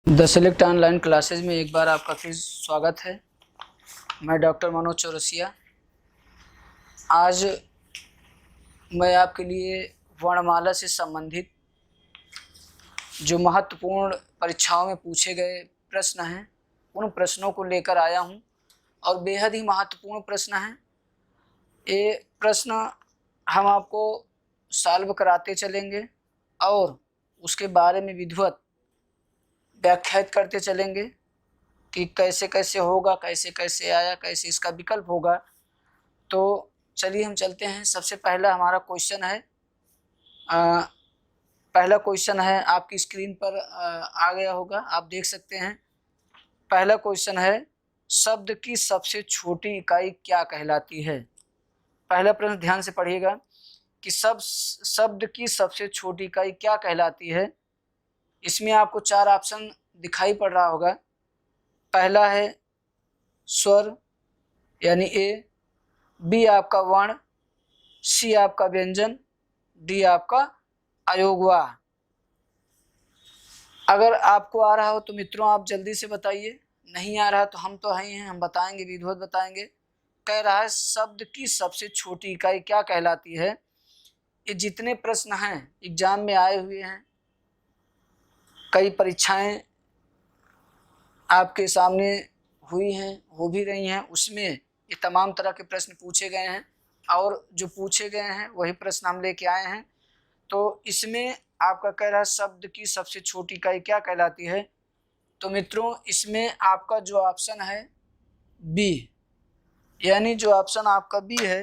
The select online classes में एक बार आपका फिर स्वागत है। मैं डॉक्टर मनोज चौरसिया। आज मैं आपके लिए वर्णमाला से संबंधित जो महत्वपूर्ण परीक्षाओं में पूछे गए प्रश्न हैं उन प्रश्नों को लेकर आया हूं और बेहद ही महत्वपूर्ण प्रश्न हैं। ये प्रश्न हम आपको सॉल्व कराते चलेंगे और उसके बारे में विधिवत व्याख्यात करते चलेंगे कि कैसे कैसे होगा, कैसे कैसे आया, कैसे इसका विकल्प होगा। तो चलिए हम चलते हैं। सबसे पहला हमारा क्वेश्चन है, पहला क्वेश्चन है आपकी स्क्रीन पर आ गया होगा, आप देख सकते हैं। पहला क्वेश्चन है, शब्द की सबसे छोटी इकाई क्या कहलाती है। पहला प्रश्न ध्यान से पढ़िएगा कि शब्द की सबसे छोटी इकाई क्या कहलाती है। इसमें आपको 4 ऑप्शन दिखाई पड़ रहा होगा। पहला है स्वर यानी ए, बी आपका वर्ण, सी आपका व्यंजन, डी आपका अयोगवाह। अगर आपको आ रहा हो तो मित्रों आप जल्दी से बताइए, नहीं आ रहा तो हम तो ही हैं, हम बताएंगे, विधिवत बताएंगे। कह रहा है शब्द की सबसे छोटी इकाई क्या कहलाती है। ये जितने प्रश्न हैं एग्जाम में आए हुए हैं, कई परीक्षाएं आपके सामने हुई हैं, हो भी रही हैं, उसमें ये तमाम तरह के प्रश्न पूछे गए हैं और जो पूछे गए हैं वही प्रश्न हम लेके आए हैं। तो इसमें आपका कह रहा है शब्द की सबसे छोटी इकाई क्या कहलाती है। तो मित्रों इसमें आपका जो ऑप्शन है बी, यानी जो ऑप्शन आपका बी है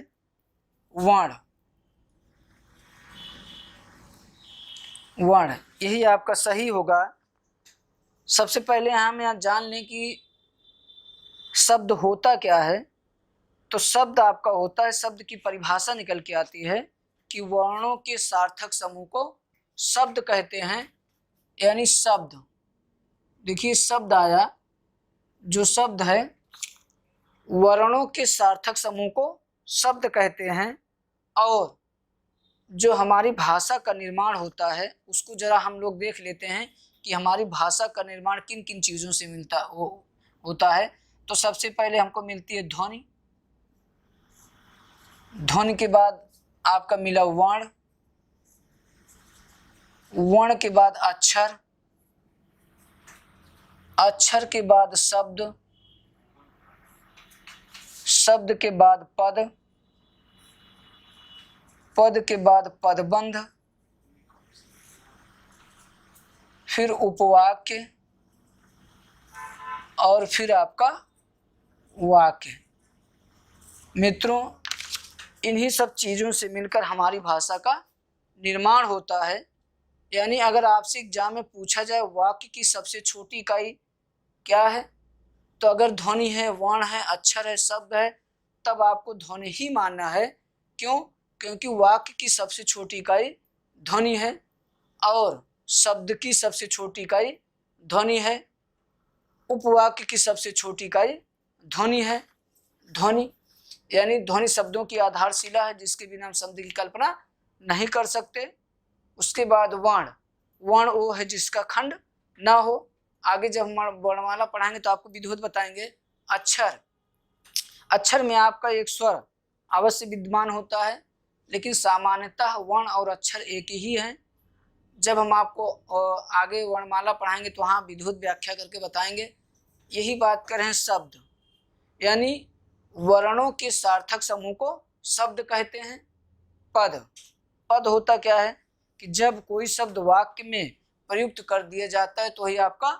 वर्ण, वर्ण यही आपका सही होगा। सबसे पहले हम यहाँ जान लें कि शब्द होता क्या है। तो शब्द आपका होता है, शब्द की परिभाषा निकल के आती है कि वर्णों के सार्थक समूह को शब्द कहते हैं। यानी शब्द, देखिए शब्द आया, जो शब्द है वर्णों के सार्थक समूह को शब्द कहते हैं। और जो हमारी भाषा का निर्माण होता है उसको जरा हम लोग देख लेते हैं कि हमारी भाषा का निर्माण किन किन चीज़ों से होता है। तो सबसे पहले हमको मिलती है ध्वनि, ध्वनि के बाद आपका मिला वर्ण, वर्ण के बाद अक्षर, अक्षर के बाद शब्द, शब्द के बाद पद, पद के बाद पदबंध, फिर उपवाक्य और फिर आपका वाक्य। मित्रों इन्हीं सब चीज़ों से मिलकर हमारी भाषा का निर्माण होता है। यानी अगर आपसे एग्जाम में पूछा जाए वाक्य की सबसे छोटी इकाई क्या है, तो अगर ध्वनि है, वर्ण है, अक्षर है, शब्द है, तब आपको ध्वनि ही मानना है। क्यों? क्योंकि वाक्य की सबसे छोटी इकाई ध्वनि है और शब्द की सबसे छोटी इकाई ध्वनि है, उपवाक्य की सबसे छोटी इकाई ध्वनि है। ध्वनि यानी ध्वनि शब्दों की आधारशिला है जिसके बिना हम शब्द की कल्पना नहीं कर सकते। उसके बाद वर्ण, वर्ण वो है जिसका खंड ना हो। आगे जब हम वर्णमाला पढ़ाएंगे तो आपको विधिवत बताएंगे। अक्षर, अक्षर में आपका एक स्वर अवश्य विद्यमान होता है, लेकिन सामान्यतः वर्ण और अक्षर एक ही हैं। जब हम आपको आगे वर्णमाला पढ़ाएंगे तो वहाँ विधिवत व्याख्या करके बताएंगे। यही बात करें शब्द, यानी वर्णों के सार्थक समूह को शब्द कहते हैं। पद, पद होता क्या है कि जब कोई शब्द वाक्य में प्रयुक्त कर दिया जाता है तो ही आपका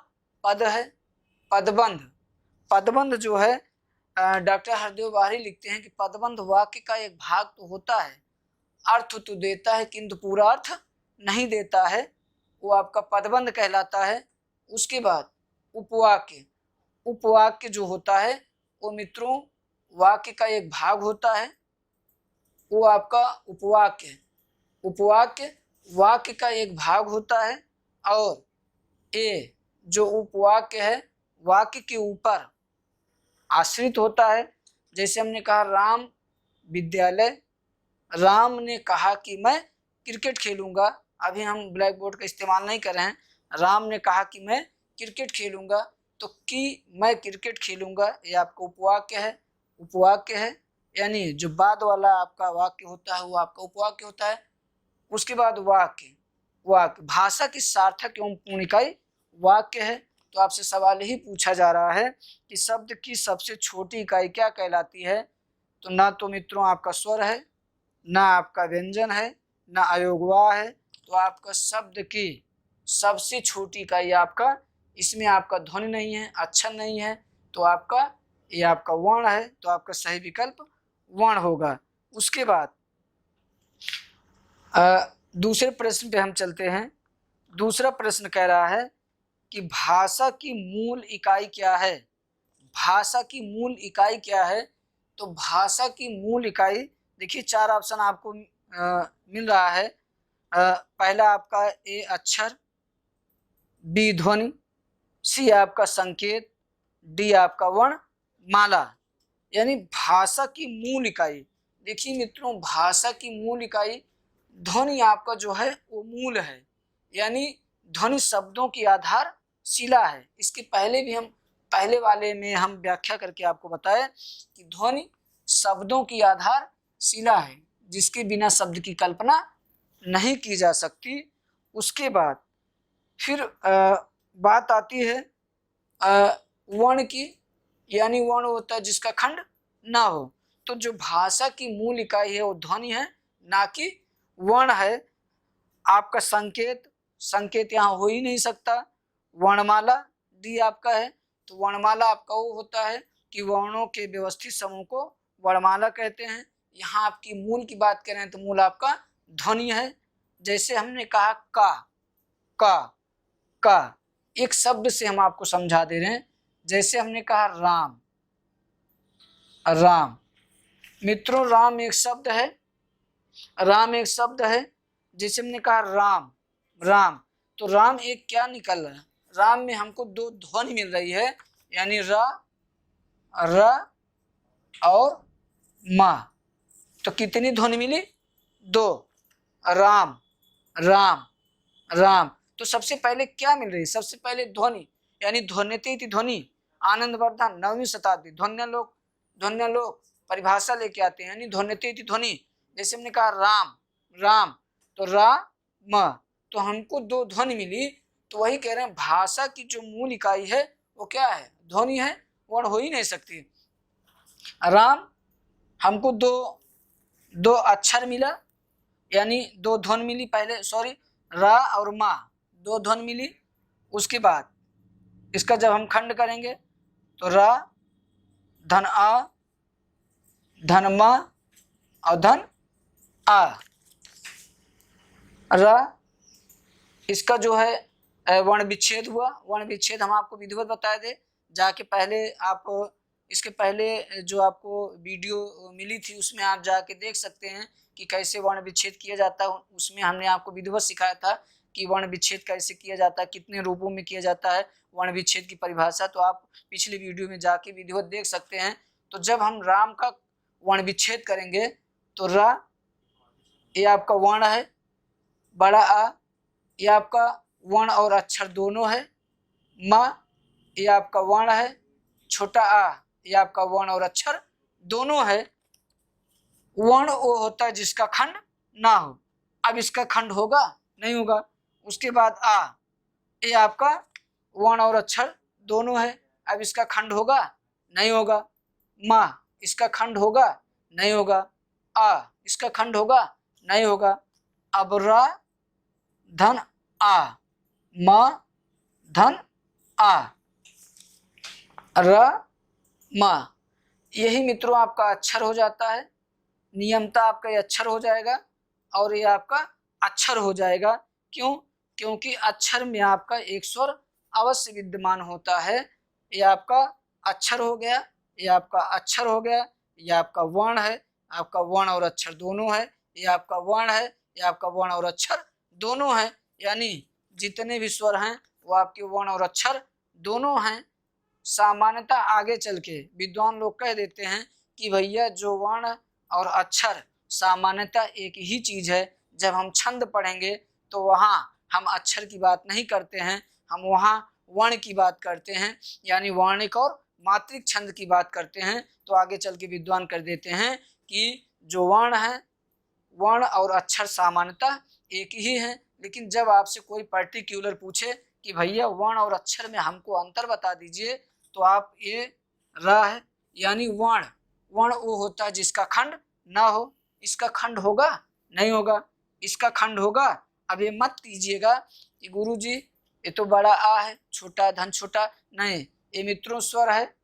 पद है। पदबंध, पदबंध जो है डॉक्टर हरदेव बाहरी लिखते हैं कि पदबंध वाक्य का एक भाग तो होता है, अर्थ तो देता है किंतु पूरा अर्थ नहीं देता है, वो आपका पदबंध कहलाता है। उसके बाद उपवाक्य, उपवाक्य जो होता है वो मित्रों वाक्य का एक भाग होता है, वो आपका उपवाक्य, उपवाक्य वाक्य का एक भाग होता है। और ये जो उपवाक्य है वाक्य के ऊपर आश्रित होता है। जैसे हमने कहा राम विद्यालय, राम ने कहा कि मैं क्रिकेट खेलूंगा, अभी हम ब्लैक बोर्ड का इस्तेमाल नहीं कर रहे हैं, राम ने कहा कि मैं क्रिकेट खेलूंगा, तो कि मैं क्रिकेट खेलूंगा ये आपका उपवाक्य है, उपवाक्य है, यानी जो बाद वाला आपका वाक्य होता है वो आपका उपवाक्य होता है। उसके बाद वाक्य, वाक्य भाषा की सार्थक एवं पूर्ण इकाई वाक्य है। तो आपसे सवाल ही पूछा जा रहा है कि शब्द की सबसे छोटी इकाई क्या कहलाती है, तो ना तो मित्रों आपका स्वर है, ना आपका व्यंजन है, ना अयोगवा है, तो आपका शब्द की सबसे छोटी इकाई आपका, इसमें आपका ध्वनि नहीं है, अक्षर नहीं है, तो आपका ये आपका वर्ण है, तो आपका सही विकल्प वर्ण होगा। उसके बाद दूसरे प्रश्न पे हम चलते हैं। दूसरा प्रश्न कह रहा है कि भाषा की मूल इकाई क्या है, भाषा की मूल इकाई क्या है। तो भाषा की मूल इकाई देखिए, चार ऑप्शन आपको मिल रहा है। पहला आपका ए अक्षर, बी ध्वनि, सी आपका संकेत, डी आपका वर्ण माला। यानी भाषा की मूल इकाई, देखिए मित्रों भाषा की मूल इकाई ध्वनि आपका जो है वो मूल है, यानी ध्वनि शब्दों की आधारशिला है। इसके पहले भी हम पहले वाले में हम व्याख्या करके आपको बताए कि ध्वनि शब्दों की आधारशिला है, जिसके बिना शब्द की कल्पना नहीं की जा सकती। उसके बाद फिर बात आती है वर्ण की, यानी वर्ण होता है जिसका खंड ना हो। तो जो भाषा की मूल इकाई है वो ध्वनि है, ना कि वर्ण है। आपका संकेत, संकेत यहाँ हो ही नहीं सकता। वर्णमाला डी आपका है, तो वर्णमाला आपका वो होता है कि वर्णों के व्यवस्थित समूह को वर्णमाला कहते हैं। यहाँ आपकी मूल की बात करें तो मूल आपका ध्वनि है। जैसे हमने कहा का, का, का, एक शब्द से हम आपको समझा दे रहे हैं। जैसे हमने कहा राम, राम, मित्रों राम एक शब्द है, राम एक शब्द है। जैसे हमने कहा राम, राम, तो राम एक क्या निकल रहा है, राम में हमको दो ध्वनि मिल रही है, यानी र, र और मा। तो कितनी ध्वनि मिली, दो, राम, राम, राम। तो सबसे पहले क्या मिल रही है, सबसे पहले ध्वनि, यानी ध्वनिते ध्वनि, आनंदवर्धन 9वीं शताब्दी ध्वन्यालोक, ध्वन्यालोक परिभाषा लेके आते हैं, यानी ध्वनिते ध्वनि। जैसे हमने कहा राम, राम, तो रा म, तो हमको दो ध्वनि मिली। तो वही कह रहे हैं भाषा की जो मूल इकाई है वो क्या है, ध्वनि है, वर्ण हो ही नहीं सकती। राम हमको दो दो अक्षर मिला, यानी दो ध्वनि मिली, पहले सॉरी रा और मा दो ध्वनि मिली। उसके बाद इसका जब हम खंड करेंगे तो रा धन आ, धन मा और धन आ, रा, इसका जो है वर्ण विच्छेद हुआ। वर्ण विच्छेद हम आपको विधिवत बताए थे, जाके पहले आप इसके पहले जो आपको वीडियो मिली थी उसमें आप जाके देख सकते हैं कि कैसे वर्ण विच्छेद किया जाता है। उसमें हमने आपको विधिवत सिखाया था कि वर्ण विच्छेद कैसे किया जाता है, कितने रूपों में किया जाता है, वर्ण विच्छेद की परिभाषा। तो आप पिछले वीडियो में जाके विधिवत देख सकते हैं। तो जब हम राम का वर्ण विच्छेद करेंगे तो रा ये आपका वर्ण है, बड़ा आ ये आपका वर्ण और अक्षर दोनों है, मा ये आपका वर्ण है, छोटा आ ये आपका वर्ण और अक्षर दोनों है। वर्ण वो होता है जिसका खंड ना हो। अब इसका खंड होगा, नहीं होगा। उसके बाद आ ये आपका वर्ण और अक्षर दोनों है, अब इसका खंड होगा, नहीं होगा। मा इसका खंड होगा, नहीं होगा। आ इसका खंड होगा, नहीं होगा। अब रा धन आ, मा धन आ, र मा, यही मित्रों आपका अक्षर हो जाता है। नियमता आपका ये अक्षर हो जाएगा और ये आपका अक्षर हो जाएगा। क्यों, क्योंकि अक्षर में आपका एक स्वर अवश्य विद्यमान होता है। ये आपका अक्षर हो गया, ये आपका अक्षर हो गया, ये आपका वर्ण है, आपका वर्ण और अक्षर दोनों है, ये आपका वर्ण है, ये आपका वर्ण और अक्षर दोनों है। यानी जितने भी स्वर हैं वो आपके वर्ण और अक्षर दोनों हैं। सामान्यतः आगे चल के विद्वान लोग कह देते हैं कि भैया जो वर्ण और अक्षर सामान्यतः एक ही चीज है। जब हम छंद पढ़ेंगे तो वहाँ हम अक्षर की बात नहीं करते हैं, हम वहाँ वर्ण की बात करते हैं, यानी वर्णिक और मात्रिक छंद की बात करते हैं, तो आगे चल के विद्वान कर देते हैं कि जो वर्ण है, वर्ण और अक्षर सामान्यतः एक ही है, लेकिन जब आपसे कोई पर्टिकुलर पूछे कि भैया वर्ण और अक्षर में हमको अंतर बता दीजिए, तो आप ये र है, यानी वर्ण, वर्ण वो होता है जिसका खंड ना हो। इसका खंड होगा? नहीं होगा। इसका खंड होगा? अब ये मत कीजिएगा कि गुरुजी ये तो बड़ा आ है, छोटा धन छोटा, नहीं, ये मित्रों स्वर है,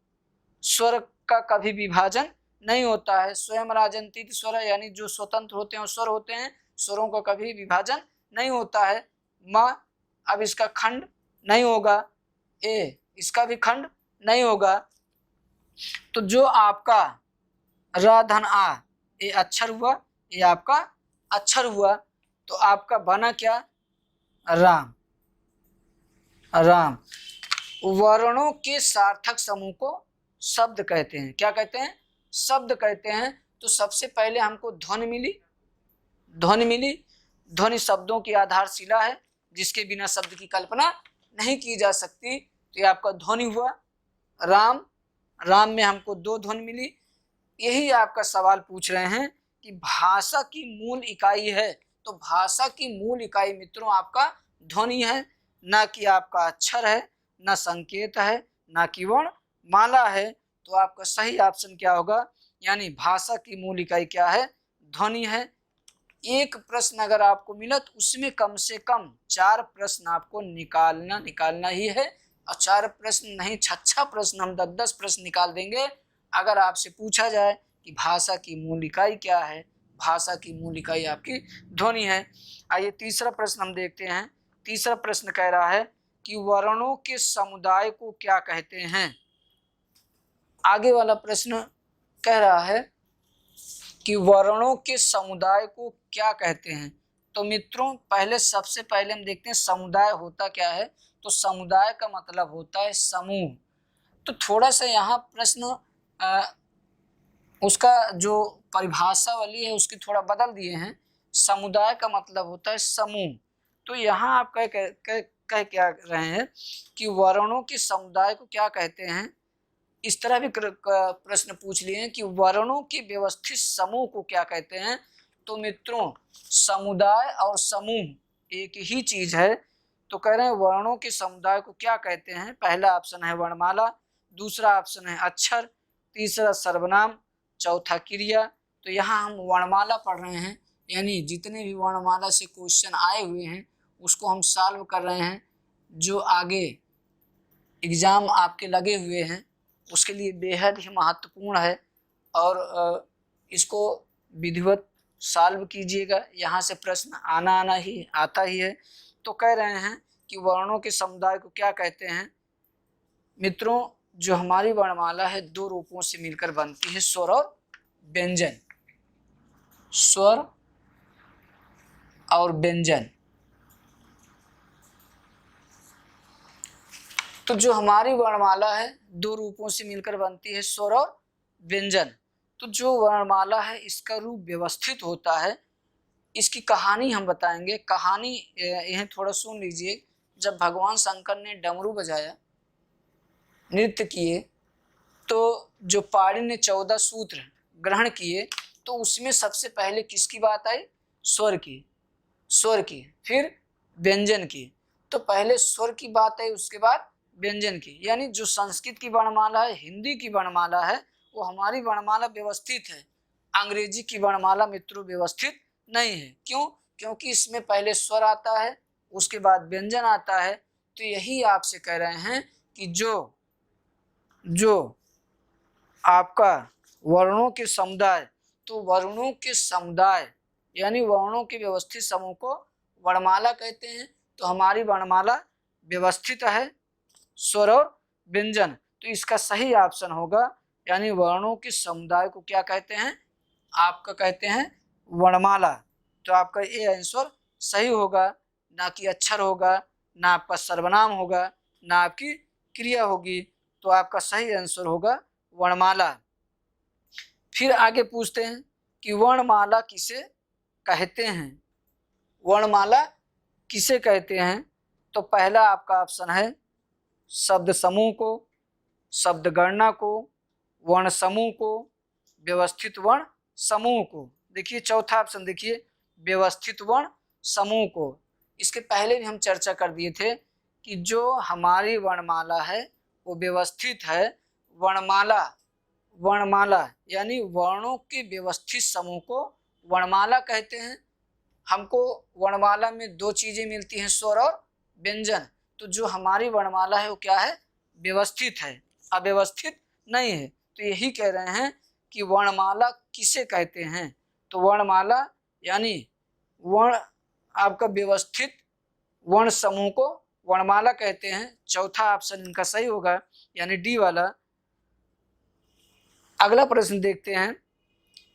स्वर का कभी विभाजन नहीं होता है। स्वयं राजंतीत स्वर है, यानी जो स्वतंत्र होते हैं स्वर होते हैं, स्वरों का कभी विभाजन नहीं होता है। म, अब इसका खंड नहीं होगा, ए इसका भी खंड नहीं होगा। तो जो आपका र धन आ ये अक्षर हुआ, ये आपका अक्षर हुआ, तो आपका बना क्या? राम। राम। वर्णों के सार्थक समूह को शब्द कहते हैं। क्या कहते हैं? शब्द कहते हैं। तो सबसे पहले हमको ध्वनि मिली, ध्वनि मिली। ध्वनि शब्दों की आधारशिला है, जिसके बिना शब्द की कल्पना नहीं की जा सकती। तो ये आपका ध्वनि हुआ। राम, राम में हमको 2 ध्वनि मिली। यही आपका सवाल पूछ रहे हैं कि भाषा की मूल इकाई है, तो भाषा की मूल इकाई मित्रों आपका ध्वनि है, ना कि आपका अक्षर है, ना संकेत है, ना कि वर्ण माला है। तो आपका सही ऑप्शन क्या होगा? यानी भाषा की मूल इकाई क्या है? ध्वनि है। एक प्रश्न अगर आपको मिला तो उसमें कम से कम 4 प्रश्न आपको निकालना ही है, और 4 प्रश्न नहीं, 6 प्रश्न, हम 10 प्रश्न निकाल देंगे अगर आपसे पूछा जाए कि भाषा की मूल इकाई क्या है। भाषा की मूल इकाई आपकी ध्वनि है। आइए तीसरा प्रश्न हम देखते हैं। तीसरा प्रश्न कह रहा है कि वर्णों के समुदाय को क्या कहते हैं। आगे वाला प्रश्न कह रहा है कि वर्णों के समुदाय को क्या कहते हैं। तो मित्रों पहले सबसे पहले हम देखते हैं समुदाय होता क्या है। तो समुदाय का मतलब होता है समूह। तो थोड़ा सा यहाँ प्रश्न उसका जो परिभाषा वाली है उसकी थोड़ा बदल दिए हैं। समुदाय का मतलब होता है समूह। तो यहाँ आप कह क्या रहे हैं कि वर्णों के समुदाय को क्या कहते हैं। इस तरह भी प्रश्न पूछ लिए हैं कि वर्णों के व्यवस्थित समूह को क्या कहते हैं। तो मित्रों समुदाय और समूह एक ही चीज है। तो कह रहे हैं वर्णों के समुदाय को क्या कहते हैं। पहला ऑप्शन है वर्णमाला, दूसरा ऑप्शन है अक्षर, तीसरा सर्वनाम, चौथा क्रिया। तो यहाँ हम वर्णमाला पढ़ रहे हैं, यानी जितने भी वर्णमाला से क्वेश्चन आए हुए हैं उसको हम सॉल्व कर रहे हैं। जो आगे एग्जाम आपके लगे हुए हैं उसके लिए बेहद ही महत्वपूर्ण है, और इसको विधिवत सॉल्व कीजिएगा। यहाँ से प्रश्न आता ही है। तो कह रहे हैं कि वर्णों के समुदाय को क्या कहते हैं। मित्रों जो हमारी वर्णमाला है 2 रूपों से मिलकर बनती है, स्वर और व्यंजन। स्वर और व्यंजन। तो जो हमारी वर्णमाला है 2 रूपों से मिलकर बनती है, स्वर और व्यंजन। तो जो वर्णमाला है इसका रूप व्यवस्थित होता है। इसकी कहानी हम बताएंगे। कहानी यह थोड़ा सुन लीजिए। जब भगवान शंकर ने डमरू बजाया, नृत्य किए, तो जो पाड़ी ने 14 सूत्र ग्रहण किए, तो उसमें सबसे पहले किसकी बात आई? स्वर की। स्वर की, फिर व्यंजन की। तो पहले स्वर की बात आई, उसके बाद व्यंजन की। यानी जो संस्कृत की वर्णमाला है, हिंदी की वर्णमाला है, वो हमारी वर्णमाला व्यवस्थित है। अंग्रेजी की वर्णमाला मित्रों व्यवस्थित नहीं है। क्यों? क्योंकि इसमें पहले स्वर आता है, उसके बाद व्यंजन आता है। तो यही आपसे कह रहे हैं कि जो आपका वर्णों के समुदाय, तो वर्णों के समुदाय यानी वर्णों के व्यवस्थित समूह को वर्णमाला कहते हैं। तो हमारी वर्णमाला व्यवस्थित है, स्वर और व्यंजन। तो इसका सही ऑप्शन होगा, यानी वर्णों के समुदाय को क्या कहते हैं? आपका कहते हैं वर्णमाला। तो आपका ये आंसर सही होगा, ना कि अक्षर होगा, ना आपका सर्वनाम होगा, ना आपकी क्रिया होगी। तो आपका सही आंसर होगा वर्णमाला। फिर आगे पूछते हैं कि वर्णमाला किसे कहते हैं। वर्णमाला किसे कहते हैं। तो पहला आपका ऑप्शन है शब्द समूह को, शब्द गणना को, वर्ण समूह को, व्यवस्थित वर्ण समूह को। देखिए चौथा ऑप्शन देखिए, व्यवस्थित वर्ण समूह को। इसके पहले भी हम चर्चा कर दिए थे कि जो हमारी वर्णमाला है वो व्यवस्थित है। वर्णमाला यानी वर्णों के व्यवस्थित समूह को वर्णमाला कहते हैं। हमको वर्णमाला में दो चीजें मिलती हैं, स्वर और व्यंजन। तो जो हमारी वर्णमाला है वो क्या है, व्यवस्थित है, अव्यवस्थित नहीं है। तो यही कह रहे हैं कि वर्णमाला किसे कहते हैं, तो वर्णमाला यानी वर्ण आपका व्यवस्थित वर्ण समूह को वर्णमाला कहते हैं। चौथा ऑप्शन इनका सही होगा, यानी डी वाला। अगला प्रश्न देखते हैं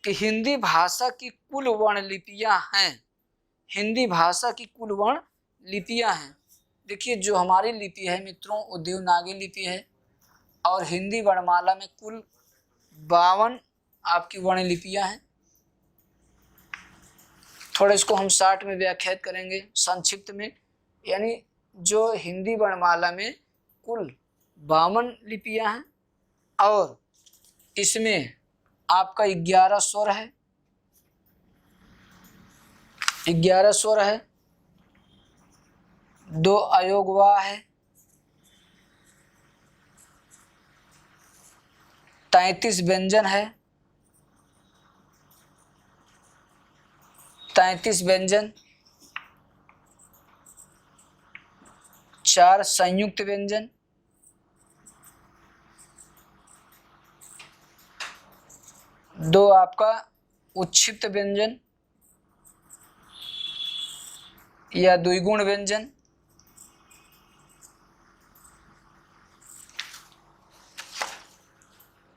कि हिंदी भाषा की कुल वर्ण लिपियां हैं। हिंदी भाषा की कुल वर्ण लिपियां हैं। देखिए जो हमारी लिपि है मित्रों वो देवनागरी लिपि है और हिंदी वर्णमाला में कुल 52 आपकी वर्ण लिपियां हैं। थोड़ा इसको हम शार्ट में व्याख्यात करेंगे संक्षिप्त में, यानी जो हिंदी वर्णमाला में कुल 52 लिपियां हैं और इसमें आपका 11 स्वर है, 11 स्वर है, 2 अयोगवा है, 33 व्यंजन है, 33 व्यंजन, 4 संयुक्त व्यंजन, 2 आपका उच्छिष्ट व्यंजन या द्विगुण व्यंजन,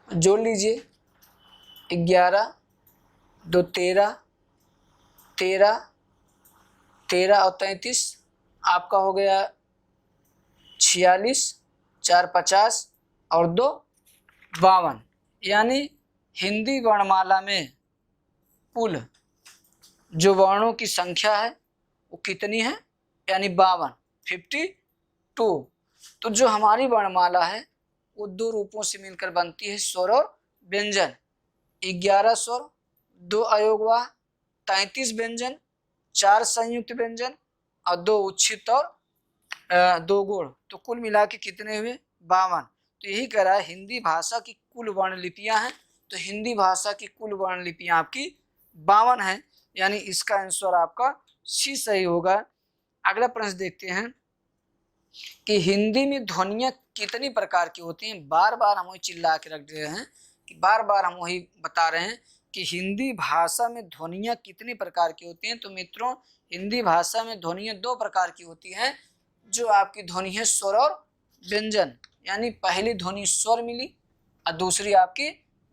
जोड़ लीजिए 11, 2 13, 13, 13 और 33 आपका हो गया 46, 4 50 और 2 52। यानी हिंदी वर्णमाला में कुल जो वर्णों की संख्या है वो कितनी है, यानी 52, 52। तो जो हमारी वर्णमाला है वो 2 रूपों से मिलकर बनती है, स्वर और व्यंजन। 11 स्वर, 2 अयोगवा, 33 व्यंजन, 4 संयुक्त व्यंजन और 2 उच्छिष्ट और 2 गुण। तो कुल मिला के कितने हुए, 52। तो यही कह रहा है हिंदी भाषा की कुल वर्ण लिपियां हैं। तो हिंदी भाषा की कुल वर्ण लिपियां आपकी 52 हैं, यानी इसका आंसर आपका सी सही होगा। अगला प्रश्न देखते हैं कि हिंदी में ध्वनियां कितनी प्रकार की होती हैं। बार बार हम वही चिल्ला के रख रहे हैं कि बार बार हम वही बता रहे हैं कि हिंदी भाषा में ध्वनियां कितनी प्रकार की होती हैं। तो मित्रों हिंदी भाषा में ध्वनियां 2 प्रकार की होती हैं। जो आपकी ध्वनि है स्वर और व्यंजन, यानी पहली ध्वनि स्वर मिली और दूसरी आपकी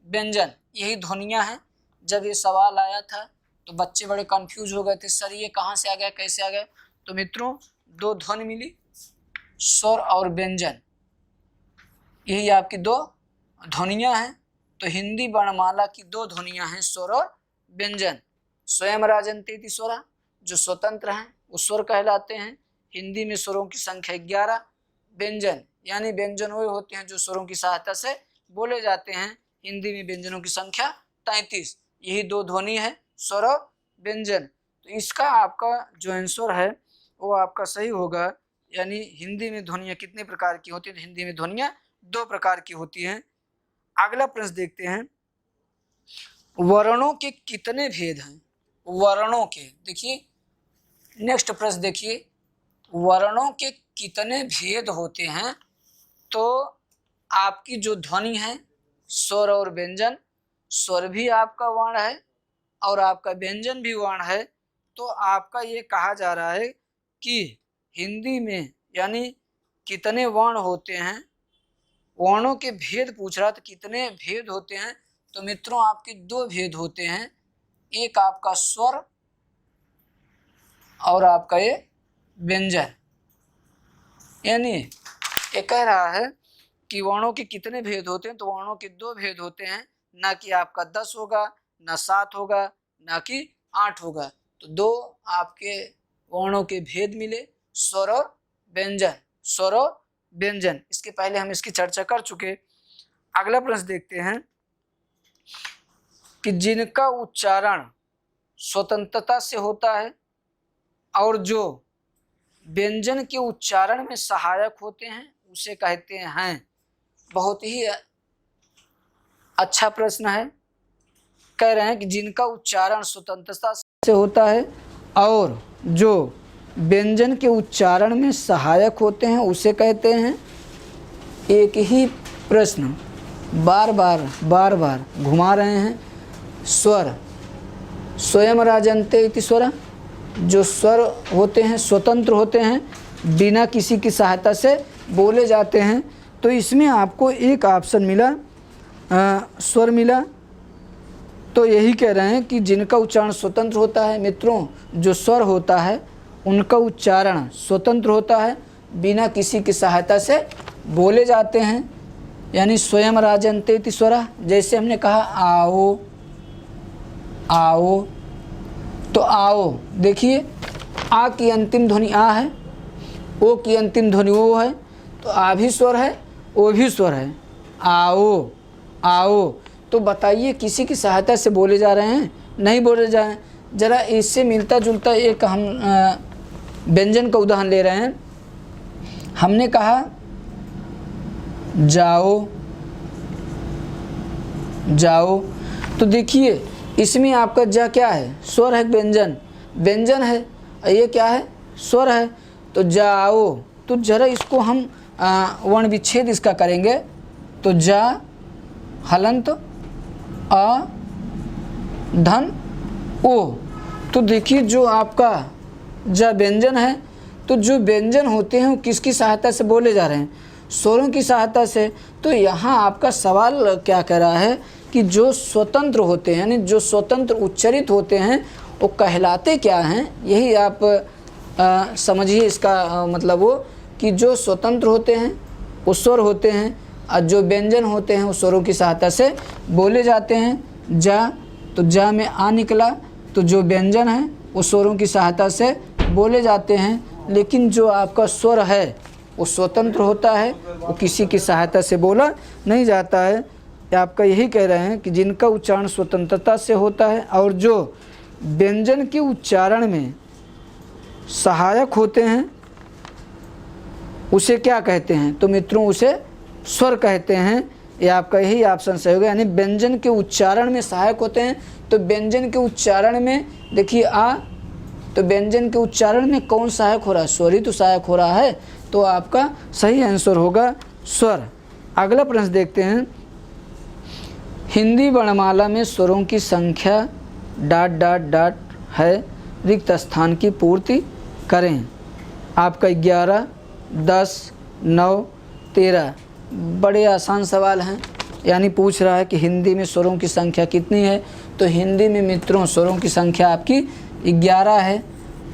व्यंजन। यही ध्वनियां हैं। जब ये सवाल आया था तो बच्चे बड़े कंफ्यूज हो गए थे, सर ये कहाँ से आ गया, कैसे आ गया। तो मित्रों 2 ध्वनि मिली, स्वर और व्यंजन, यही आपकी 2 ध्वनियां हैं। तो हिंदी वर्णमाला की 2 ध्वनियां हैं, स्वर और व्यंजन। स्वयं राजन्तेति स्वरा जो स्वतंत्र हैं वो स्वर कहलाते हैं। हिंदी में स्वरों की संख्या 11। व्यंजन यानी व्यंजन वे होते हैं जो स्वरों की सहायता से बोले जाते हैं। हिंदी में व्यंजनों की संख्या 33। यही 2 ध्वनि है, स्वर और व्यंजन। तो इसका आपका जो आंसर है वो आपका सही होगा, यानी हिंदी में ध्वनियां कितने प्रकार की होती है, तो हिंदी में ध्वनियां 2 प्रकार की होती हैं। अगला प्रश्न देखते हैं, वर्णों के कितने भेद हैं। वर्णों के, देखिए नेक्स्ट प्रश्न देखिए, वर्णों के कितने भेद होते हैं। तो आपकी जो ध्वनि है स्वर और व्यंजन, स्वर भी आपका वर्ण है और आपका व्यंजन भी वर्ण है। तो आपका ये कहा जा रहा है कि हिंदी में यानी कितने वर्ण होते हैं, वर्णों के भेद पूछ रहा, तो कितने भेद होते हैं। तो मित्रों आपके 2 भेद होते हैं, एक आपका स्वर और आपका ये व्यंजन। यानी ये कह रहा है कि वर्णों के कितने भेद होते हैं, तो वर्णों के 2 भेद होते हैं, ना कि आपका 10 होगा, ना 7 होगा, ना कि 8 होगा। तो 2 आपके वर्णों के भेद मिले, स्वर और व्यंजन, स्वर और व्यंजन। इसके पहले हम इसकी चर्चा कर चुके। अगला प्रश्न देखते हैं कि जिनका उच्चारण स्वतंत्रता से होता है और जो व्यंजन के उच्चारण में सहायक होते हैं उसे कहते हैं। बहुत ही अच्छा प्रश्न है। कह रहे हैं कि जिनका उच्चारण स्वतंत्रता से होता है और जो व्यंजन के उच्चारण में सहायक होते हैं उसे कहते हैं। एक ही प्रश्न बार बार घुमा रहे हैं। स्वर स्वयं राजन्ते इति स्वर, जो स्वर होते हैं स्वतंत्र होते हैं, बिना किसी की सहायता से बोले जाते हैं। तो इसमें आपको एक ऑप्शन मिला, स्वर मिला। तो यही कह रहे हैं कि जिनका उच्चारण स्वतंत्र होता है। मित्रों, जो स्वर होता है उनका उच्चारण स्वतंत्र होता है, बिना किसी की सहायता से बोले जाते हैं, यानी स्वयं राजन्ते इति स्वरा। जैसे हमने कहा आओ आओ, तो आओ देखिए आ की अंतिम ध्वनि आ है, ओ की अंतिम ध्वनि ओ है, तो आ भी स्वर है, ओ भी स्वर है। आओ आओ, तो बताइए किसी की सहायता से बोले जा रहे हैं? नहीं बोले जा रहे हैं। ज़रा इससे मिलता जुलता एक हम व्यंजन का उदाहरण ले रहे हैं। हमने कहा जाओ जाओ, तो देखिए इसमें आपका जा क्या है? स्वर है, व्यंजन व्यंजन है, ये क्या है? स्वर है। तो जाओ, तो जरा इसको हम वर्ण विच्छेद इसका करेंगे। तो जा हलंत अ धन ओ, तो देखिए जो आपका जा व्यंजन है, तो जो व्यंजन होते हैं वो किसकी सहायता से बोले जा रहे हैं? स्वरों की सहायता से। तो यहाँ आपका सवाल क्या कह रहा है कि जो स्वतंत्र होते हैं, यानी जो स्वतंत्र उच्चरित होते हैं, वो कहलाते क्या हैं? यही आप समझिए इसका मतलब वो कि जो स्वतंत्र होते हैं वो स्वर होते हैं, और जो व्यंजन होते हैं वो स्वरों की सहायता से बोले जाते हैं। जा, तो जा में आ निकला, तो जो व्यंजन है वो स्वरों की सहायता से बोले जाते हैं। लेकिन जो आपका स्वर है वो स्वतंत्र होता है, वो किसी की सहायता से बोला नहीं जाता है। आपका यही कह रहे हैं कि जिनका उच्चारण स्वतंत्रता से होता है और जो व्यंजन के उच्चारण में सहायक होते हैं उसे क्या कहते हैं? तो मित्रों उसे स्वर कहते हैं। ये आपका यही ऑप्शन सही होगा, यानी व्यंजन के उच्चारण में सहायक होते हैं। तो व्यंजन के उच्चारण में देखिए आ, तो व्यंजन के उच्चारण में कौन सहायक हो रहा है? स्वर ही तो सहायक हो रहा है। तो आपका सही आंसर होगा स्वर। अगला प्रश्न देखते हैं। हिंदी वर्णमाला में स्वरों की संख्या ... है, रिक्त स्थान की पूर्ति करें। आपका 11, 10, 9, 13। बड़े आसान सवाल हैं, यानी पूछ रहा है कि हिंदी में स्वरों की संख्या कितनी है। तो हिंदी में मित्रों स्वरों की संख्या आपकी 11 है।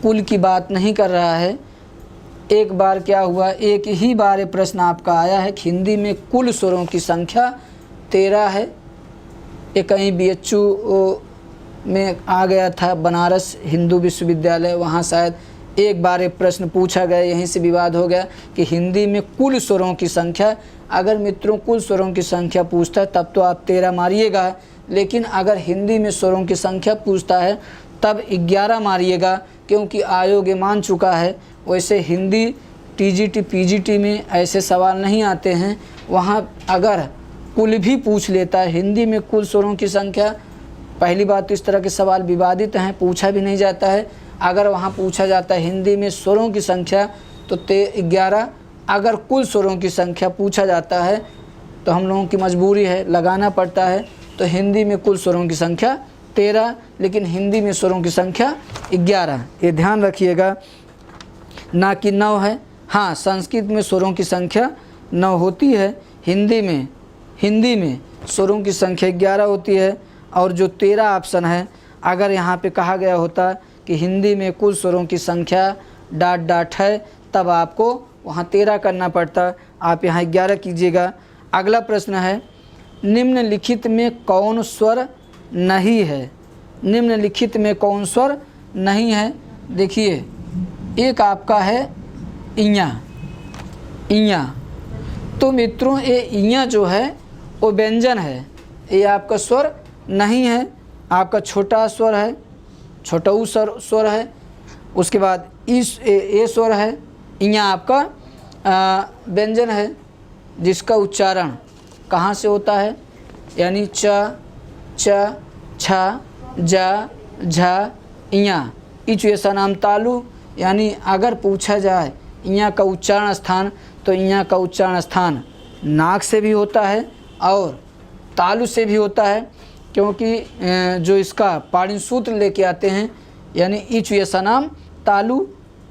कुल की बात नहीं कर रहा है। एक बार क्या हुआ, एक ही बार ये प्रश्न आपका आया है कि हिंदी में कुल स्वरों की संख्या 13 है। ये कहीं BHU में आ गया था, बनारस हिंदू विश्वविद्यालय, वहाँ शायद एक बार एक प्रश्न पूछा गया, यहीं से विवाद हो गया कि हिंदी में कुल स्वरों की संख्या। अगर मित्रों कुल स्वरों की संख्या पूछता है तब तो आप 13 मारिएगा, लेकिन अगर हिंदी में स्वरों की संख्या पूछता है तब 11 मारिएगा, क्योंकि आयोग ये मान चुका है। वैसे हिंदी TGT PGT में ऐसे सवाल नहीं आते हैं। वहाँ अगर कुल भी पूछ लेता है, हिंदी में कुल स्वरों की संख्या, पहली बात तो इस तरह के सवाल विवादित हैं, पूछा भी नहीं जाता है। अगर वहाँ पूछा जाता है हिंदी में स्वरों की संख्या तो 11, अगर कुल स्वरों की संख्या पूछा जाता है तो हम लोगों की मजबूरी है, लगाना पड़ता है। तो हिंदी में कुल स्वरों की संख्या 13, लेकिन हिंदी में स्वरों की संख्या 11। ये ध्यान रखिएगा, ना कि 9 है। हाँ, संस्कृत में स्वरों की संख्या 9 होती है, हिंदी में स्वरों की संख्या 11 होती है। और जो 13 ऑप्शन है, अगर यहाँ पे कहा गया होता कि हिंदी में कुल स्वरों की संख्या ... है, तब आपको वहाँ 13 करना पड़ता, आप यहाँ 11 कीजिएगा। अगला प्रश्न है, निम्नलिखित में कौन स्वर नहीं है? निम्नलिखित में कौन स्वर नहीं है? देखिए, एक आपका है इया, तो मित्रों ये इया जो है वो व्यंजन है, ये आपका स्वर नहीं है, आपका छोटा स्वर है, छोटऊ स्वर है। उसके बाद इस ए स्वर है, इया आपका व्यंजन है जिसका उच्चारण कहाँ से होता है, यानी च, छ, जा, झा, इया। इच ऐसा नाम तालु, यानी अगर पूछा जाए इया का उच्चारण स्थान, तो इया का उच्चारण स्थान नाक से भी होता है और तालु से भी होता है, क्योंकि जो इसका पाणिनि सूत्र लेके आते हैं, यानी इच ऐसा नाम तालु,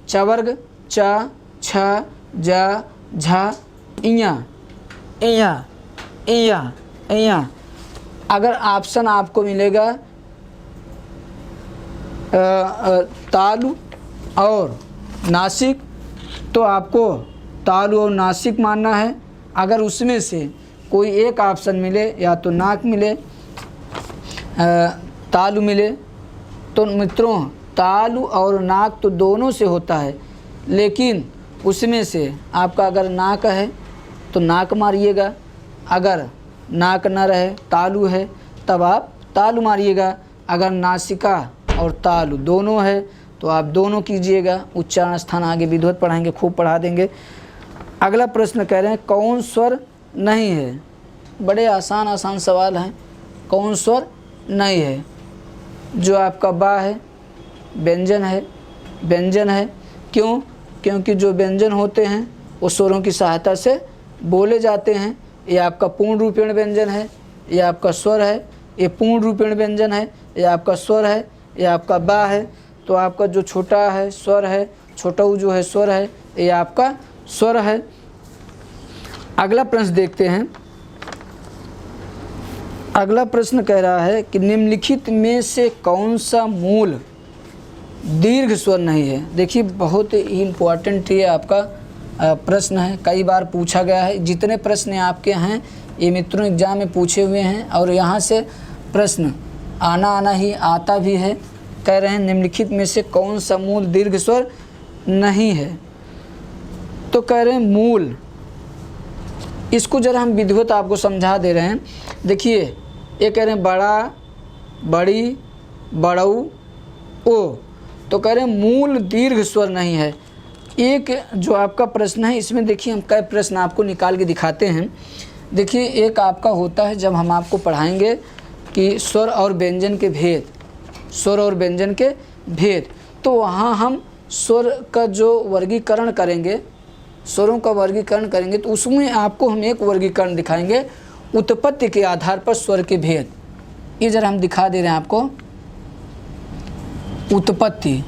चवर्ग, च, छ, जा, झा, इया, इया, इया, इया। अगर ऑप्शन आपको मिलेगा तालु और नासिक, तो आपको तालु और नासिक मानना है। अगर उसमें से कोई एक ऑप्शन मिले, या तो नाक मिले, तालु मिले, तो मित्रों तालु और नाक तो दोनों से होता है, लेकिन उसमें से आपका अगर नाक है तो नाक मारिएगा, अगर नाक न रहे तालु है तब आप तालु मारिएगा, अगर नासिका और तालु दोनों है तो आप दोनों कीजिएगा। उच्चारण स्थान आगे विधिवत पढ़ाएंगे, खूब पढ़ा देंगे। अगला प्रश्न कह रहे हैं कौन स्वर नहीं है। बड़े आसान सवाल हैं। कौन स्वर नहीं है? जो आपका बा है व्यंजन है, व्यंजन है। क्यों? क्योंकि जो व्यंजन होते हैं वो स्वरों की सहायता से बोले जाते हैं। ये आपका पूर्ण रूपेण व्यंजन है, ये आपका स्वर है, ये पूर्ण रूपेण व्यंजन है, ये आपका स्वर है, ये आपका बा है। तो आपका जो छोटा है स्वर है, छोटा ऊ जो है स्वर है, ये आपका स्वर है। अगला प्रश्न देखते हैं। अगला प्रश्न कह रहा है कि निम्नलिखित में से कौन सा मूल दीर्घ स्वर नहीं है। देखिए बहुत ही इम्पोर्टेंट ये आपका प्रश्न है, कई बार पूछा गया है। जितने प्रश्न आपके हैं ये मित्रों एग्जाम में पूछे हुए हैं और यहाँ से प्रश्न आना ही आता भी है। कह रहे हैं निम्नलिखित में से कौन सा मूल दीर्घ स्वर नहीं है। तो कह रहे हैं मूल, इसको जरा हम विधिवत आपको समझा दे रहे हैं। देखिए ये कह रहे हैं बड़ा, बड़ी, बड़ऊ, ओ। तो कह रहे हैं मूल दीर्घ स्वर नहीं है। एक जो आपका प्रश्न है इसमें देखिए हम कई प्रश्न आपको निकाल के दिखाते हैं। देखिए एक आपका होता है जब हम आपको पढ़ाएंगे कि स्वर और व्यंजन के भेद, स्वर और व्यंजन के भेद, तो वहाँ हम स्वर का जो वर्गीकरण करेंगे, स्वरों का वर्गीकरण करेंगे, तो उसमें आपको हम एक वर्गीकरण दिखाएंगे उत्पत्ति के आधार पर स्वर के भेद। ये जरा हम दिखा दे रहे हैं आपको। उत्पत्ति,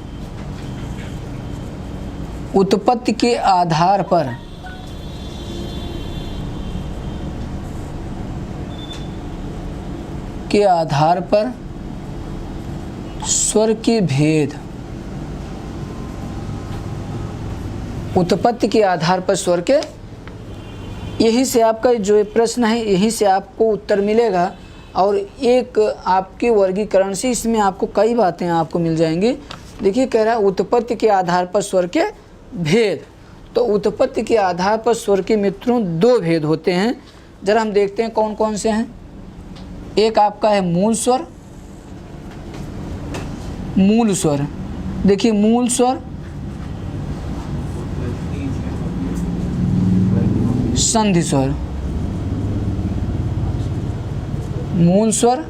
उत्पत्ति के आधार पर स्वर के भेद। उत्पत्ति के आधार पर स्वर के, यही से आपका जो प्रश्न है यही से आपको उत्तर मिलेगा। और एक आपके वर्गीकरण से इसमें आपको कई बातें आपको मिल जाएंगी। देखिए कह रहा है उत्पत्ति के आधार पर स्वर के भेद। तो उत्पत्ति के आधार पर स्वर के मित्रों दो भेद होते हैं। जरा हम देखते हैं कौन कौन से हैं। एक आपका है मूल स्वर, मूल स्वर। देखिए मूल स्वर, संधि स्वर, मूल स्वर,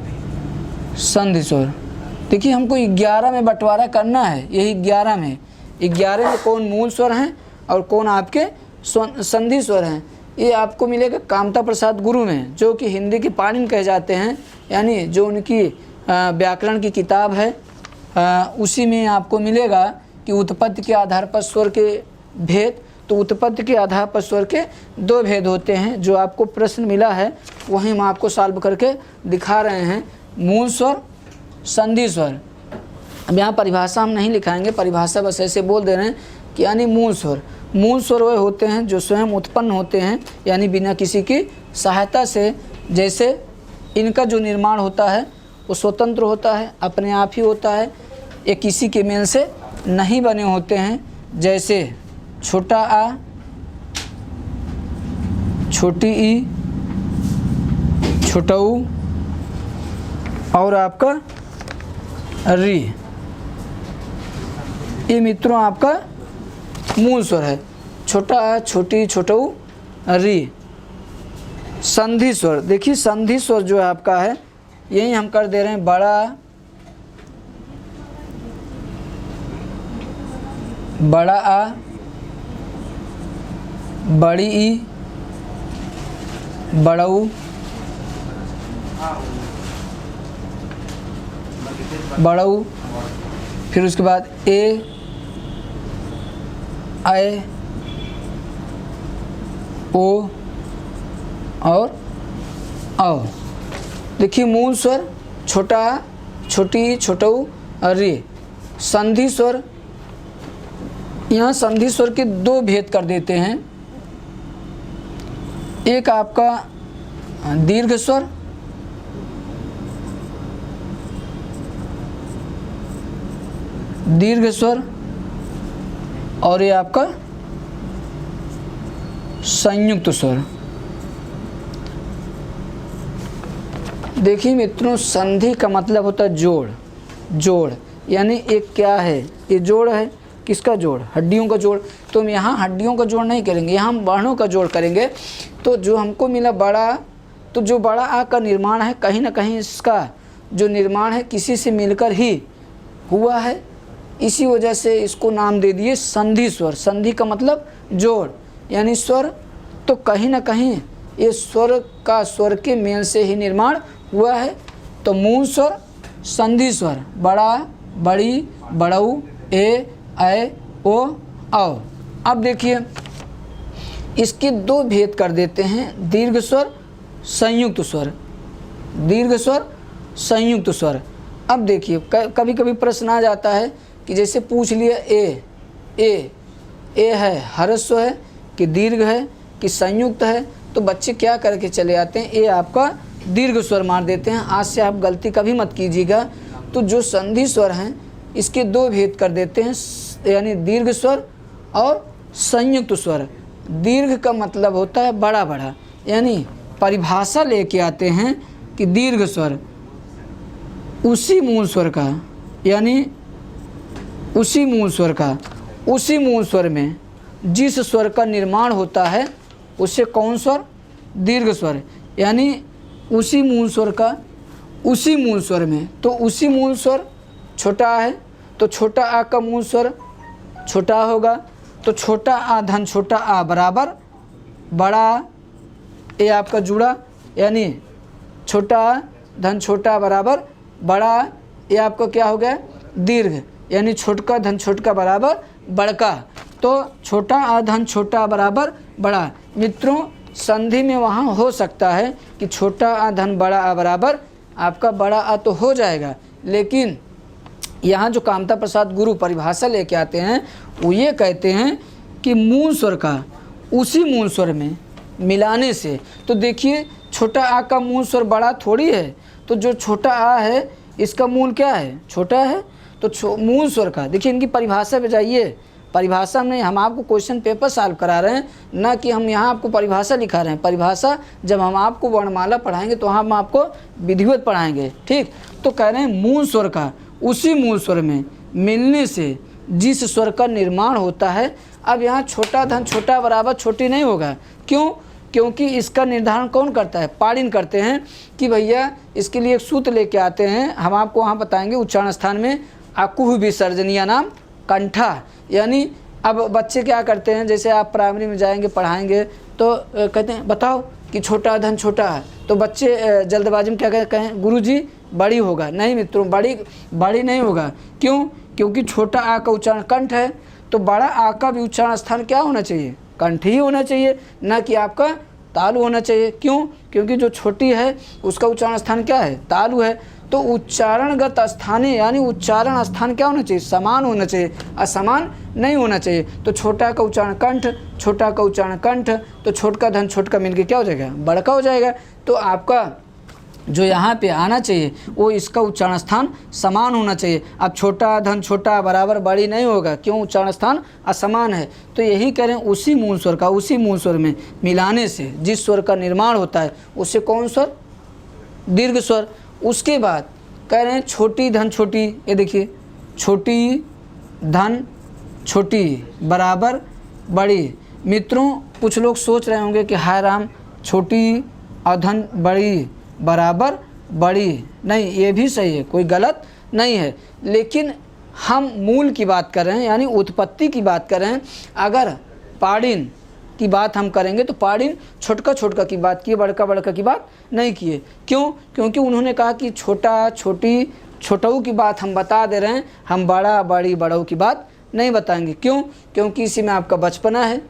संधि स्वर। देखिए हमको 11 में बंटवारा करना है। यही 11 में कौन मूल स्वर हैं और कौन आपके संधि स्वर हैं, ये आपको मिलेगा कामता प्रसाद गुरु में, जो कि हिंदी की पाणिनि कहे जाते हैं। यानी जो उनकी व्याकरण की किताब है, उसी में आपको मिलेगा कि उत्पत्ति के आधार पर स्वर के भेद। तो उत्पत्ति के आधार पर स्वर के दो भेद होते हैं। जो आपको प्रश्न मिला है वही हम आपको सॉल्व करके दिखा रहे हैं। मूल स्वर, संधि स्वर। अब यहाँ परिभाषा हम नहीं लिखाएंगे, परिभाषा बस ऐसे बोल दे रहे हैं कि यानी मूल स्वर, मूल स्वर वह होते हैं जो स्वयं उत्पन्न होते हैं, यानी बिना किसी की सहायता से। जैसे इनका जो निर्माण होता है वो स्वतंत्र होता है, अपने आप ही होता है, ये किसी के मेल से नहीं बने होते हैं। जैसे छोटा आ, छोटी ई, छोटा ऊ और आपका री, ये मित्रों आपका मूल स्वर है। छोटा आ, छोटी, छोटा ऊ, री। संधि स्वर, देखिए संधि स्वर जो है आपका है, यही हम कर दे रहे हैं बड़ा, बड़ा आ, बड़ी ई, बड़ा ऊ, बड़ा ऊ, फिर उसके बाद ए, आए, ओ और औ। देखिए मूल स्वर छोटा आ, छोटी, छोटा ऊ और रे। संधि स्वर, यहाँ संधि स्वर के दो भेद कर देते हैं। एक आपका दीर्घ स्वर, दीर्घ स्वर, और ये आपका संयुक्त स्वर। देखिए मित्रों, संधि का मतलब होता है जोड़। जोड़ यानी एक क्या है, ये जोड़ है, किसका जोड़, हड्डियों का जोड़। तो हम यहाँ हड्डियों का जोड़ नहीं करेंगे, यहाँ हम वर्णों का जोड़ करेंगे। तो जो हमको मिला बड़ा, तो जो बड़ा आ का निर्माण है, कहीं ना कहीं इसका जो निर्माण है किसी से मिलकर ही हुआ है, इसी वजह से इसको नाम दे दिए संधि स्वर। संधि का मतलब जोड़ यानी स्वर, तो कहीं ना कहीं ये स्वर का स्वर के मेल से ही निर्माण हुआ है। तो मूल स्वर, संधि स्वर, बड़ा, बड़ी, बड़ऊ, ए, ऐ, ओ, औ। अब देखिए इसके दो भेद कर देते हैं, दीर्घ स्वर, संयुक्त स्वर, दीर्घ स्वर, संयुक्त स्वर। अब देखिए कभी कभी प्रश्न आ जाता है कि जैसे पूछ लिया ए है ह्रस्व है कि दीर्घ है कि संयुक्त है, तो बच्चे क्या करके चले आते हैं, ए आपका दीर्घ स्वर मार देते हैं। आज से आप गलती कभी मत कीजिएगा। तो जो संधि स्वर हैं इसके दो भेद कर देते हैं, यानी दीर्घ स्वर और संयुक्त स्वर। दीर्घ का मतलब होता है बड़ा बड़ा, यानी परिभाषा लेके आते हैं कि दीर्घ स्वर उसी मूल स्वर का, यानी उसी मूल स्वर का, उसी मूल स्वर में जिस स्वर का निर्माण होता है उसे कौन स्वर, दीर्घ स्वर। यानी उसी मूल स्वर का, उसी मूल स्वर में, तो उसी मूल स्वर छोटा आ है, तो छोटा आ का मूल स्वर छोटा होगा। तो छोटा आ धन छोटा आ बराबर बड़ा आ, ये आपका जुड़ा, यानी छोटा आ धन छोटा बराबर बड़ा आ, ये आपका क्या हो गया, दीर्घ, यानी छोटका धन छोटका बराबर बड़का। तो छोटा आ धन छोटा बराबर बड़ा। मित्रों संधि में वहाँ हो सकता है कि छोटा आ धन बड़ा आ बराबर आपका बड़ा आ तो हो जाएगा, लेकिन यहाँ जो कामता प्रसाद गुरु परिभाषा लेके आते हैं वो ये कहते हैं कि मूल स्वर का उसी मूल स्वर में मिलाने से। तो देखिए छोटा आ का मूल स्वर बड़ा थोड़ी है, तो जो छोटा आ है इसका मूल क्या है, छोटा है। तो मूल स्वर का देखिए, इनकी परिभाषा पे जाइए। परिभाषा में हम आपको क्वेश्चन पेपर सॉल्व करा रहे हैं, ना कि हम यहाँ आपको परिभाषा लिखा रहे हैं। परिभाषा जब हम आपको वर्णमाला पढ़ाएंगे तो हम आपको विधिवत पढ़ाएंगे, ठीक। तो कह रहे हैं मूल स्वर का उसी मूल स्वर में मिलने से जिस स्वर का निर्माण होता है। अब यहाँ छोटा धन छोटा बराबर छोटी नहीं होगा, क्यों, क्योंकि इसका निर्धारण कौन करता है, पाणिनि करते हैं कि भैया इसके लिए एक सूत्र लेके आते हैं, हम आपको वहाँ बताएंगे उच्चारण स्थान में, अकुह विसर्जनीय नाम कंठा। यानी अब बच्चे क्या करते हैं, जैसे आप प्राइमरी में जाएंगे पढ़ाएंगे तो कहते हैं बताओ कि छोटा धन छोटा है, तो बच्चे जल्दबाजी में क्या कहें, गुरुजी बड़ी होगा। नहीं मित्रों, बड़ी नहीं होगा, क्यों, क्योंकि छोटा आ का उच्चारण कंठ है, तो बड़ा आ का भी उच्चारण स्थान क्या होना चाहिए, कंठ ही होना चाहिए, ना कि आपका तालु होना चाहिए। क्यों, क्योंकि जो छोटी है उसका उच्चारण स्थान क्या है, तालु है। तो उच्चारणगत स्थानीय यानी उच्चारण स्थान क्या होना चाहिए, समान होना चाहिए, असमान नहीं होना चाहिए। तो छोटा का उच्चारण कंठ, छोटा का उच्चारण कंठ, तो छोटका धन छोटका मिलकर क्या हो जाएगा, बड़का हो जाएगा। तो आपका जो यहाँ पे आना चाहिए वो इसका उच्चारण स्थान समान होना चाहिए। अब छोटा धन छोटा बराबर बड़ी नहीं होगा, क्यों? उच्चारण स्थान असमान है। तो यही कह रहे हैं उसी मूल स्वर का उसी मूल स्वर में मिलाने से जिस स्वर का निर्माण होता है उससे कौन स्वर? दीर्घ स्वर। उसके बाद कह रहे हैं छोटी धन छोटी, ये देखिए छोटी धन छोटी बराबर बड़ी। मित्रों कुछ लोग सोच रहे होंगे कि हाय राम छोटी और धन बड़ी बराबर बड़ी, नहीं ये भी सही है, कोई गलत नहीं है, लेकिन हम मूल की बात कर रहे हैं यानी उत्पत्ति की बात कर रहे हैं। अगर पाड़िन की बात हम करेंगे तो पाड़िन छोटका छोटका की बात किए, बड़का बड़का की बात नहीं किए। क्यों? क्योंकि उन्होंने कहा कि छोटा छोटी छोटऊ की बात हम बता दे रहे हैं, हम बड़ा बड़ी बड़ऊ की बात नहीं बताएंगे। क्यों? क्योंकि इसी में आपका बचपना है,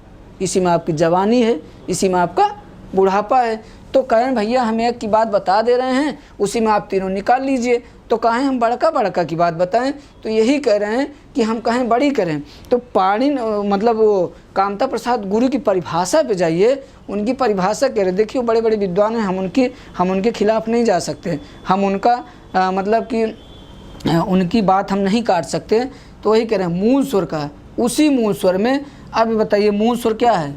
इसी में आपकी जवानी है, इसी में आपका बुढ़ापा है। तो कहें भैया हम एक की बात बता दे रहे हैं, उसी में आप तीनों निकाल लीजिए। तो कहें हम बड़का बड़का की बात बताएं, तो यही कह रहे हैं कि हम कहें बड़ी करें। तो पाणिन मतलब वो कामता प्रसाद गुरु की परिभाषा पे जाइए, उनकी परिभाषा कह रहे। देखिए बड़े बड़े विद्वान हैं, हम उनके खिलाफ नहीं जा सकते, हम उनका मतलब कि उनकी बात हम नहीं काट सकते। तो वही कह रहे हैं मूल स्वर का उसी मूल स्वर में। अब बताइए मूल स्वर क्या है?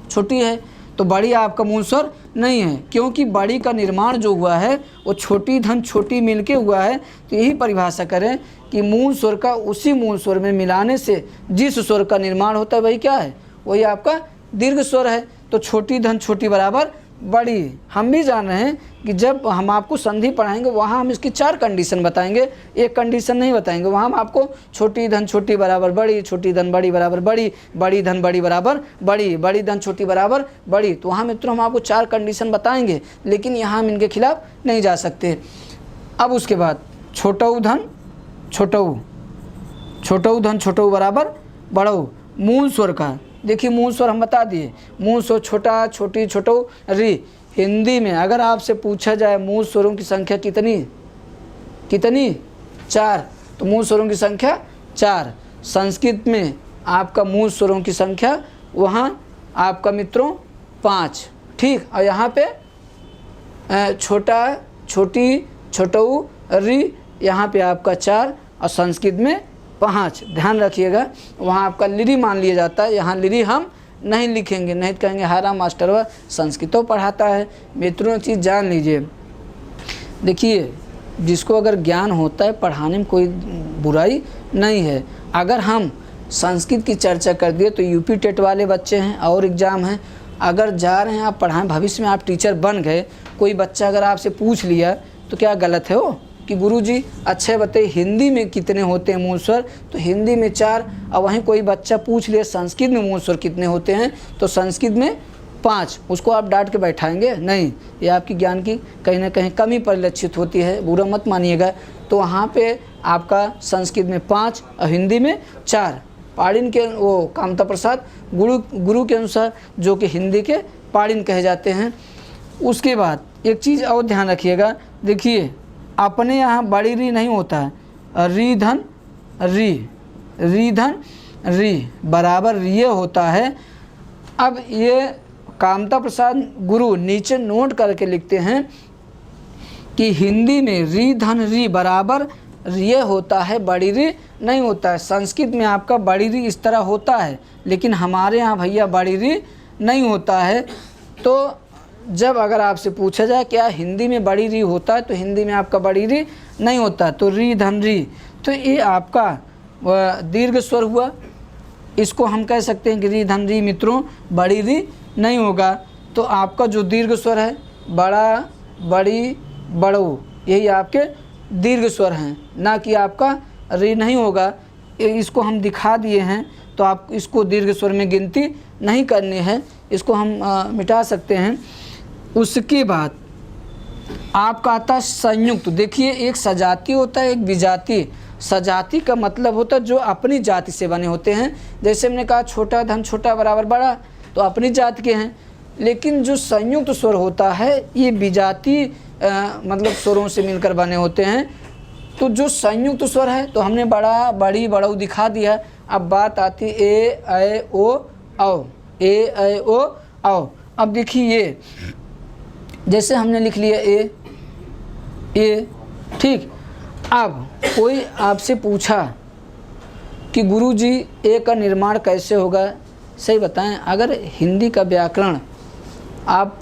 छोटी है। तो बड़ी आपका मूल स्वर नहीं है, क्योंकि बड़ी का निर्माण जो हुआ है वो छोटी धन छोटी मिलके हुआ है। तो यही परिभाषा करें कि मूल स्वर का उसी मूल स्वर में मिलाने से जिस स्वर का निर्माण होता है वही क्या है? वही आपका दीर्घ स्वर है। तो छोटी धन छोटी बराबर बड़ी। हम भी जान रहे हैं कि जब हम आपको संधि पढ़ाएंगे वहाँ हम इसकी 4 कंडीशन बताएंगे, एक कंडीशन नहीं बताएंगे। वहाँ हम आपको छोटी धन छोटी बराबर बड़ी, छोटी धन बड़ी बराबर बड़ी, बड़ी धन बड़ी बराबर बड़ी, बड़ी धन छोटी बराबर बड़ी। तो वहाँ मित्रों हम आपको 4 कंडीशन बताएंगे, लेकिन यहाँ हम इनके खिलाफ नहीं जा सकते। अब उसके बाद छोटऊ धन छोटऊ, छोटऊ धन छोटऊ बराबर बड़ऊ। मूल स्वर का देखिए मूल स्वर हम बता दिए, मूल स्वर छोटा छोटी छोटऊ री। हिंदी में अगर आपसे पूछा जाए मूल स्वरों की संख्या कितनी 4, तो मूल स्वरों की संख्या 4। संस्कृत में आपका मूल स्वरों की संख्या वहाँ आपका मित्रों 5, ठीक। और यहाँ पे छोटा छोटी छोटऊ री, यहाँ पे आपका 4 और संस्कृत में 5। ध्यान रखिएगा, वहाँ आपका लिरी मान लिया जाता है, यहाँ लिरी हम नहीं लिखेंगे, नहीं तो कहेंगे हारा मास्टर वह संस्कृतों पढ़ाता है। मित्रों एक चीज़ जान लीजिए, देखिए जिसको अगर ज्ञान होता है पढ़ाने में कोई बुराई नहीं है। अगर हम संस्कृत की चर्चा कर दिए तो यूपी टेट वाले बच्चे हैं और एग्ज़ाम हैं, अगर जा रहे हैं आप पढ़ाएं, भविष्य में आप टीचर बन गए, कोई बच्चा अगर आपसे पूछ लिया तो क्या गलत है वो कि गुरुजी अच्छे बताइए हिंदी में कितने होते हैं मूल स्वर? तो हिंदी में 4। और वहीं कोई बच्चा पूछ लिया संस्कृत में मूल स्वर कितने होते हैं? तो संस्कृत में 5। उसको आप डांट के बैठाएंगे नहीं, ये आपकी ज्ञान की कहीं ना कहीं कमी परिलक्षित होती है, बुरा मत मानिएगा। तो वहाँ पे आपका संस्कृत में 5 और हिंदी में 4। पाड़िन के वो कामता प्रसाद गुरु के अनुसार जो कि हिंदी के पाड़िन कहे जाते हैं। उसके बाद एक चीज़ और ध्यान रखिएगा, देखिए अपने यहाँ बड़ी री नहीं होता है, री धन री बराबर ये होता है। अब ये कामता प्रसाद गुरु नीचे नोट करके लिखते हैं कि हिंदी में री धन री बराबर ये होता है, बड़ी री नहीं होता है। संस्कृत में आपका बड़ी री इस तरह होता है, लेकिन हमारे यहाँ भैया बड़ी री नहीं होता है। तो जब अगर आपसे पूछा जाए क्या हिंदी में बड़ी री होता है, तो हिंदी में आपका बड़ी री नहीं होता, तो री धन री। तो ये आपका दीर्घ स्वर हुआ, इसको हम कह सकते हैं कि री धन री मित्रों बड़ी री नहीं होगा। तो आपका जो दीर्घ स्वर है बड़ा बड़ी बड़ो, यही आपके दीर्घ स्वर हैं, ना कि आपका री नहीं होगा। इसको हम दिखा दिए हैं, तो आप इसको दीर्घ स्वर में गिनती नहीं करनी है, इसको हम मिटा सकते हैं। उसके बाद आपका आता है संयुक्त। देखिए एक सजाती होता है, एक विजाती। सजाती का मतलब होता है जो अपनी जाति से बने होते हैं। जैसे हमने कहा छोटा धन छोटा बराबर बड़ा, तो अपनी जाति के हैं। लेकिन जो संयुक्त स्वर होता है ये विजाती मतलब स्वरों से मिलकर बने होते हैं। तो जो संयुक्त स्वर है तो हमने बड़ा बड़ी बड़ऊ दिखा दिया। अब बात आती ए ऐ ओ औ, ए ऐ ओ औ। अब देखिए ये जैसे हमने लिख लिया ए, ए। ठीक, अब कोई आपसे पूछा कि गुरुजी ए का निर्माण कैसे होगा, सही बताएं। अगर हिंदी का व्याकरण आप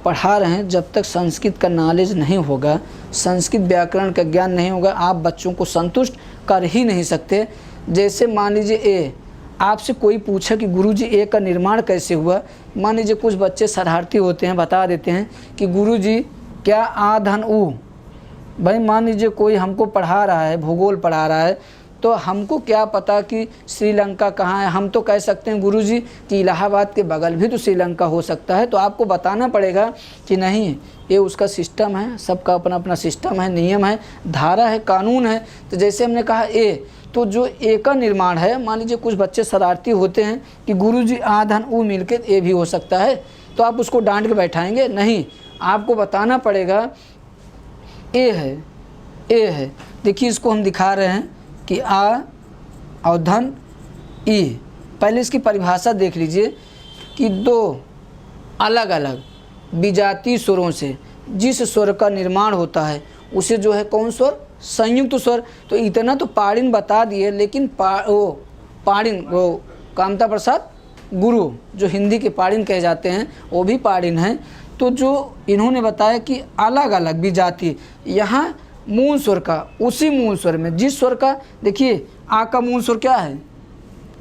पढ़ा रहे हैं, जब तक संस्कृत का नॉलेज नहीं होगा, संस्कृत व्याकरण का ज्ञान नहीं होगा, आप बच्चों को संतुष्ट कर ही नहीं सकते। जैसे मान लीजिए ए, आपसे कोई पूछा कि गुरुजी ए का निर्माण कैसे हुआ, मान लीजिए कुछ बच्चे शरारती होते हैं, बता देते हैं कि गुरुजी क्या आ धन ऊ। भाई मान लीजिए कोई हमको पढ़ा रहा है, भूगोल पढ़ा रहा है, तो हमको क्या पता कि श्रीलंका कहाँ है। हम तो कह सकते हैं गुरुजी कि इलाहाबाद के बगल भी तो श्रीलंका हो सकता है। तो आपको बताना पड़ेगा कि नहीं, ये उसका सिस्टम है, सबका अपना अपना सिस्टम है, नियम है, धारा है, कानून है। तो जैसे हमने कहा ए, तो जो ए का निर्माण है, मान लीजिए कुछ बच्चे शरारती होते हैं कि गुरुजी आ धन ऊ मिलकर ए भी हो सकता है, तो आप उसको डांट के बैठाएंगे नहीं। आपको बताना पड़ेगा ए है, ए है। देखिए इसको हम दिखा रहे हैं कि आ और धन ई। पहले इसकी परिभाषा देख लीजिए कि दो अलग अलग विजातीय स्वरों से जिस स्वर का निर्माण होता है उसे जो है कौन स्वर, संयुक्त स्वर। तो इतना तो पाणिन बता दिए, लेकिन पाणिन वो कामता प्रसाद गुरु जो हिंदी के पाणिन कहे जाते हैं वो भी पाणिन हैं। तो जो इन्होंने बताया कि अलग अलग विजातीय, यहाँ मूल स्वर का, उसी मूल स्वर में जिस स्वर का, देखिए आ का मूल स्वर क्या है,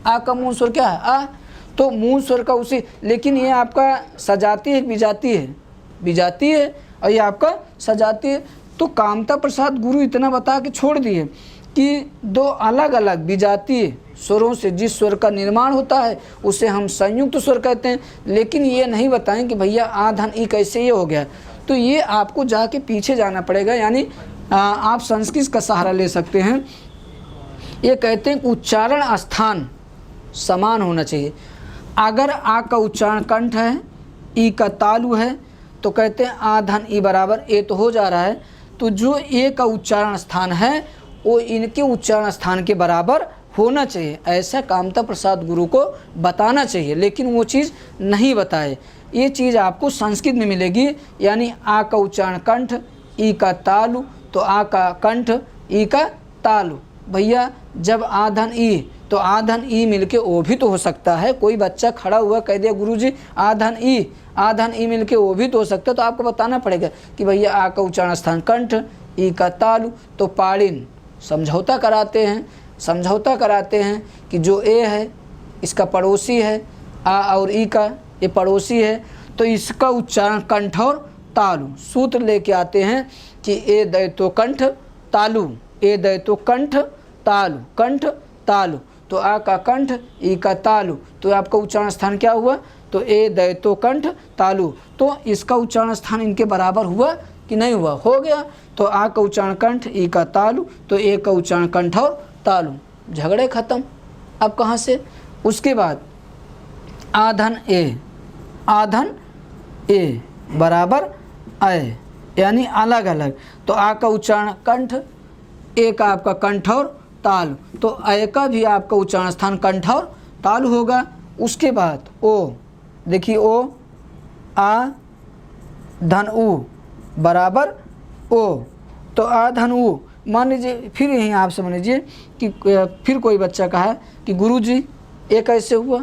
आ का मूल स्वर क्या है, आ। तो मूल स्वर का उसी, लेकिन ये आपका सजाती है, विजाती है, विजाती है, और ये आपका सजाती है। तो कामता प्रसाद गुरु इतना बता के छोड़ दिए कि दो अलग अलग विजातीय स्वरों से जिस स्वर का निर्माण होता है उसे हम संयुक्त स्वर कहते हैं। लेकिन ये नहीं बताएं कि भैया आ धन ई कैसे ये हो गया। तो ये आपको जाके पीछे जाना पड़ेगा, यानी आप संस्कृत का सहारा ले सकते हैं। ये कहते हैं कि उच्चारण स्थान समान होना चाहिए। अगर आ का उच्चारण कंठ है, ई का तालु है, तो कहते हैं आ धन ई बराबर ए तो हो जा रहा है। तो जो ए का उच्चारण स्थान है वो इनके उच्चारण स्थान के बराबर होना चाहिए, ऐसा कामता प्रसाद गुरु को बताना चाहिए। लेकिन वो चीज़ नहीं बताए। ये चीज़ आपको संस्कृत में मिलेगी, यानी आ का उच्चारण कंठ, ई का तालु, तो आ का कंठ, ई का तालु। भैया जब आ धन ई, तो आ धन ई मिलके ओ भी तो हो सकता है। कोई बच्चा खड़ा हुआ कह दिया गुरुजी आ धन ई, आ धन ई मिलके ओ भी तो हो सकता है। तो आपको बताना पड़ेगा कि भैया आ का उच्चारण स्थान कंठ, ई का तालु। तो पाणिन समझौता कराते हैं कि जो ए है इसका पड़ोसी है, आ और ई का ये पड़ोसी है, तो इसका उच्चारण कंठ और तालु। सूत्र लेके आते हैं कि ए दैतो कंठ तालु, ए दैतो कंठ तालु, कंठ तालु। तो आ का कंठ, ई का तालु, तो आपका उच्चारण स्थान क्या हुआ, तो ए दैतो कंठ तालु। तो इसका उच्चारण स्थान इनके बराबर हुआ कि नहीं हुआ, हो गया। तो आ का उच्चारण कंठ, ई का तालु, तो ए का उच्चारण कंठ और तालु, झगड़े खत्म। अब कहाँ से, उसके बाद आधन ए, आधन ए बराबर अय, यानी अलग अलग। तो आ का उच्चारण कंठ, ए का आपका कंठ और तालु, तो अय का भी आपका उच्चारण स्थान कंठ और तालु होगा। उसके बाद ओ, देखिए ओ आ धन उ बराबर ओ, तो आ धन उ। मान लीजिए फिर यहीं आप समझ लीजिए कि फिर कोई बच्चा कहा कि गुरुजी ए कैसे हुआ,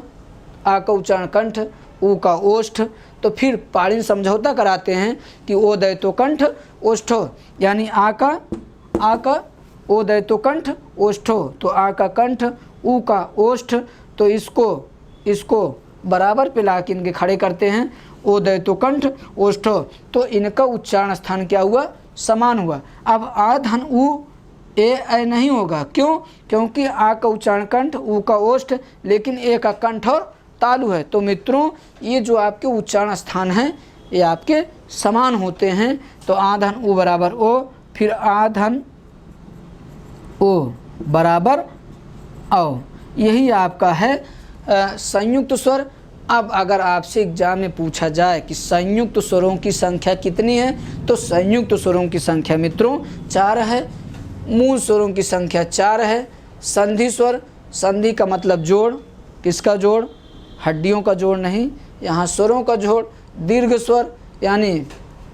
आ का उच्चारण कंठ, ऊ का ओष्ठ। तो फिर पाणिन समझौता कराते हैं कि ओ दैतो कंठ ओष्ठो, यानी आ का ओ दैतो कंठ ओष्ठो, तो आ का कंठ, ऊ का ओष्ठ। तो इसको बराबर पे ला के इनके खड़े करते हैं, ओ दैतो कंठ ओष्ठो। तो इनका उच्चारण स्थान क्या हुआ, समान हुआ। अब आ धन ऊ ए नहीं होगा, क्यों, क्योंकि आ का उच्चारण कंठ, ऊ का ओष्ठ, लेकिन ए का कंठ और तालु है। तो मित्रों ये जो आपके उच्चारण स्थान हैं ये आपके समान होते हैं। तो आ धन ऊ बराबर ओ, फिर आ धन ओ बराबर औ, यही आपका है संयुक्त स्वर। अब अगर आपसे एग्जाम में पूछा जाए कि संयुक्त स्वरों की संख्या कितनी है, तो संयुक्त स्वरों की संख्या मित्रों 4 है, मूल स्वरों की संख्या 4 है। संधि स्वर, संधि का मतलब जोड़, किसका जोड़, हड्डियों का जोड़ नहीं, यहाँ स्वरों का जोड़। दीर्घ स्वर यानी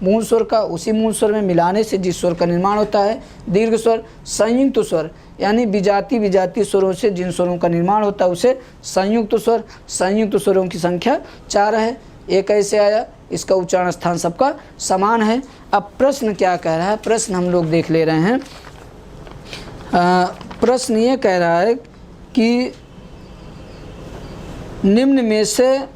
मूल स्वर का उसी मूल स्वर में मिलाने से जिस स्वर का निर्माण होता है। दीर्घ स्वर संयुक्त स्वर यानी विजातीय विजातीय स्वरों से जिन स्वरों का निर्माण होता है उसे संयुक्त स्वर। संयुक्त स्वरों की संख्या 4 है। एक ऐसे आया, इसका उच्चारण स्थान सबका समान है। अब प्रश्न क्या कह रहा है, प्रश्न हम लोग देख ले रहे हैं। प्रश्न ये कह रहा है कि निम्न में से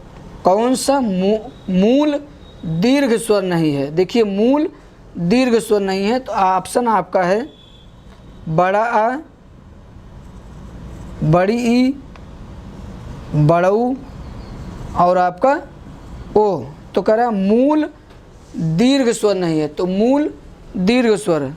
कौन सा मूल दीर्घ स्वर नहीं है। देखिए मूल दीर्घ स्वर नहीं है तो ऑप्शन आपका है बड़ा आ, बड़ी ई, बड़ऊ और आपका ओ। तो कह रहा है मूल दीर्घ स्वर नहीं है, तो मूल दीर्घ स्वर,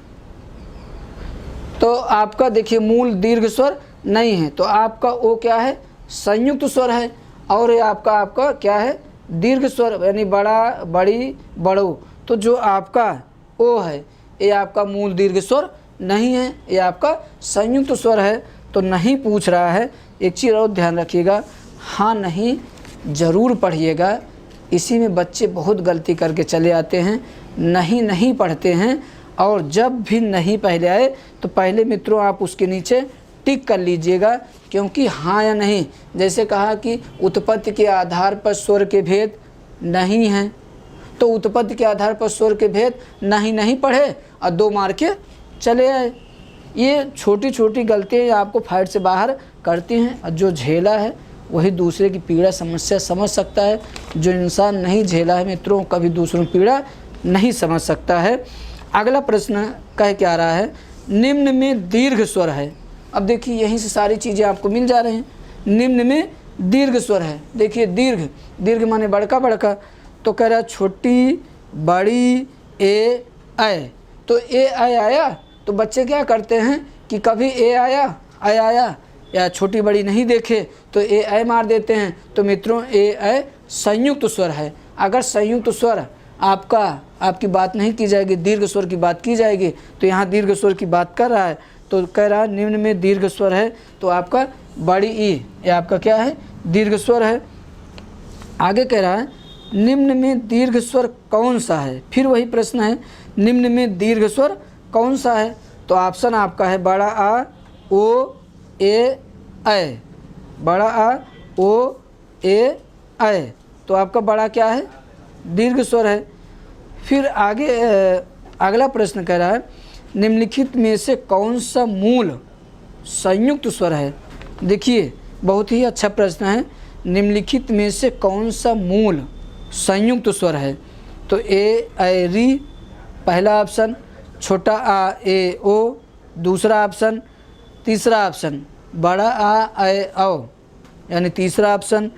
तो आपका देखिए मूल दीर्घ स्वर नहीं है तो आपका ओ क्या है, संयुक्त स्वर है। और ये आपका क्या है, दीर्घ स्वर यानी बड़ा, बड़ी, बड़ो। तो जो आपका ओ है ये आपका मूल दीर्घ स्वर नहीं है, ये आपका संयुक्त स्वर है। तो नहीं पूछ रहा है। एक चीज़ और ध्यान रखिएगा, हाँ नहीं ज़रूर पढ़िएगा। इसी में बच्चे बहुत गलती करके चले आते हैं, नहीं पढ़ते हैं। और जब भी नहीं पहले आए तो पहले मित्रों आप उसके नीचे टिक कर लीजिएगा, क्योंकि हाँ या नहीं, जैसे कहा कि उत्पत्ति के आधार पर स्वर के भेद नहीं हैं, तो उत्पत्ति के आधार पर स्वर के भेद नहीं पढ़े और 2 मार के चले आए। ये छोटी छोटी गलतियाँ आपको फाइट से बाहर करती हैं। और जो झेला है वही दूसरे की पीड़ा समस्या समझ सकता है। जो इंसान नहीं झेला है मित्रों कभी दूसरों की पीड़ा नहीं समझ सकता है। अगला प्रश्न कह क्या रहा है, निम्न में दीर्घ स्वर है। अब देखिए यहीं से सारी चीज़ें आपको मिल जा रही हैं। निम्न में दीर्घ स्वर है। देखिए दीर्घ माने बड़का, तो कह रहा है छोटी, बड़ी, ए, ऐ। तो ए, ऐ आया तो बच्चे क्या करते हैं कि कभी ए आया या छोटी बड़ी नहीं देखे तो ए, ऐ मार देते हैं। तो मित्रों ए, ऐ संयुक्त स्वर है। अगर संयुक्त स्वर आपकी बात नहीं की जाएगी, दीर्घ स्वर की बात की जाएगी, तो यहाँ दीर्घ स्वर की बात कर रहा है। तो कह रहा है निम्न में दीर्घ स्वर है, तो आपका बड़ी ई ये आपका क्या है, दीर्घ स्वर है। आगे कह रहा है निम्न में दीर्घ स्वर कौन सा है। फिर वही प्रश्न है, निम्न में दीर्घ स्वर कौन सा है। तो ऑप्शन आपका है बड़ा आ, ओ, ए, ऐ। बड़ा आ, ओ, ए, ऐ। तो आपका बड़ा क्या है, दीर्घ स्वर है। फिर आगे अगला प्रश्न कह रहा है निम्नलिखित में से कौन सा मूल संयुक्त स्वर है। देखिए बहुत ही अच्छा प्रश्न है, निम्नलिखित में से कौन सा मूल संयुक्त स्वर है। तो ए, ऐ, री पहला ऑप्शन, छोटा आ, ए, ओ दूसरा ऑप्शन, तीसरा ऑप्शन बड़ा आ, ऐ, औ यानी तीसरा ऑप्शन,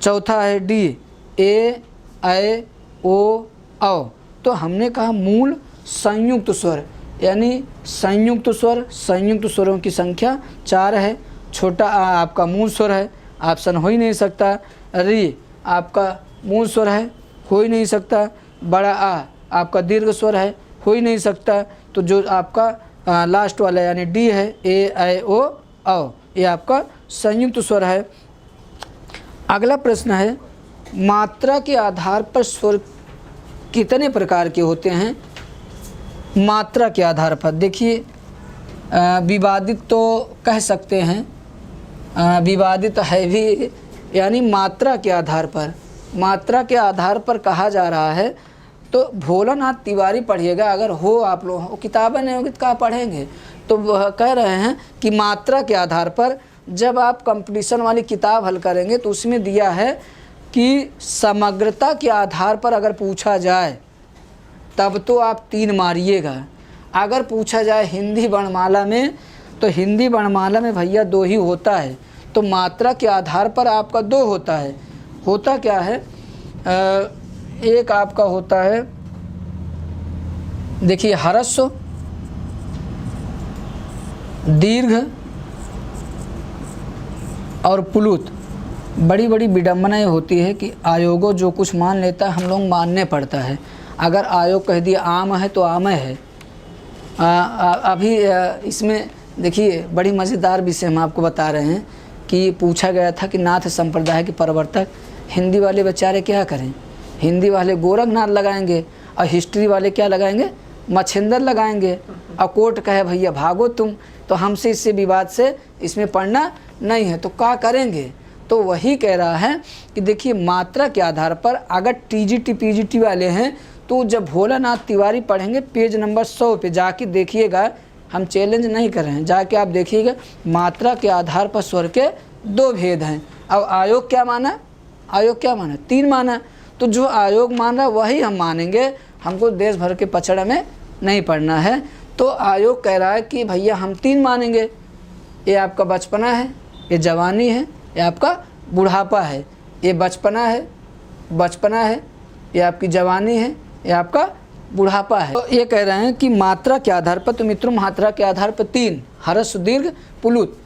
चौथा है डी, ए, ऐ, ओ, औ। तो हमने कहा मूल संयुक्त स्वर यानी संयुक्त स्वरों की संख्या 4 है। छोटा आ आपका मूल स्वर है, ऑप्शन हो ही नहीं सकता। री आपका मूल स्वर है, हो ही नहीं सकता। बड़ा आ आपका दीर्घ स्वर है, हो ही नहीं सकता। तो जो आपका लास्ट वाला यानी डी है, ए, ऐ, ओ, औ, ये आपका संयुक्त स्वर है। अगला प्रश्न है मात्रा के आधार पर स्वर कितने प्रकार के होते हैं। मात्रा के आधार पर देखिए विवादित तो कह सकते हैं, विवादित है भी, यानी मात्रा के आधार पर कहा जा रहा है। तो भोलानाथ तिवारी पढ़िएगा, अगर हो आप लोग, किताबें नहीं होगी तो कहाँ पढ़ेंगे। तो वह कह रहे हैं कि मात्रा के आधार पर जब आप कंपटीशन वाली किताब हल करेंगे तो उसमें दिया है कि समग्रता के आधार पर अगर पूछा जाए तब तो आप 3 मारिएगा। अगर पूछा जाए हिंदी वर्णमाला में तो हिंदी वर्णमाला में भैया 2 ही होता है। तो मात्रा के आधार पर आपका 2 होता है। होता क्या है, एक आपका होता है देखिए ह्रस्व, दीर्घ और प्लुत। बड़ी बड़ी विडम्बनाएँ होती है कि आयोगों जो कुछ मान लेता है हम लोग मानने पड़ता है। अगर आयोग कह दिया आम है तो आम है। अभी इसमें देखिए बड़ी मज़ेदार विषय हम आपको बता रहे हैं कि पूछा गया था कि नाथ संप्रदाय के प्रवर्तक हिंदी वाले बेचारे क्या करें। हिंदी वाले गोरखनाथ लगाएंगे और हिस्ट्री वाले क्या लगाएंगे, मच्छिंदर लगाएंगे। और कोर्ट कहे भैया भागो तुम, तो हमसे इससे विवाद से इसमें पढ़ना नहीं है, तो क्या करेंगे। तो वही कह रहा है कि देखिए मात्रा के आधार पर अगर टीजीटी पीजीटी वाले हैं तो जब भोलानाथ तिवारी पढ़ेंगे पेज नंबर 100 पे जाके देखिएगा, हम चैलेंज नहीं कर रहे हैं, जाके आप देखिएगा मात्रा के आधार पर स्वर के 2 भेद हैं। अब आयोग क्या माना, आयोग क्या माना, 3 माना। तो जो आयोग मान रहा है वही हम मानेंगे, हमको देश भर के पचड़ा में नहीं पढ़ना है। तो आयोग कह रहा है कि भैया हम 3 मानेंगे, ये आपका बचपना है, ये जवानी है, ये आपका बुढ़ापा है। ये बचपना है, बचपना है, ये आपकी जवानी है, ये आपका बुढ़ापा है। तो ये कह रहे हैं कि मात्रा के आधार पर, तो मित्रों मात्रा के आधार पर 3 ह्रस्व दीर्घ पुलुत।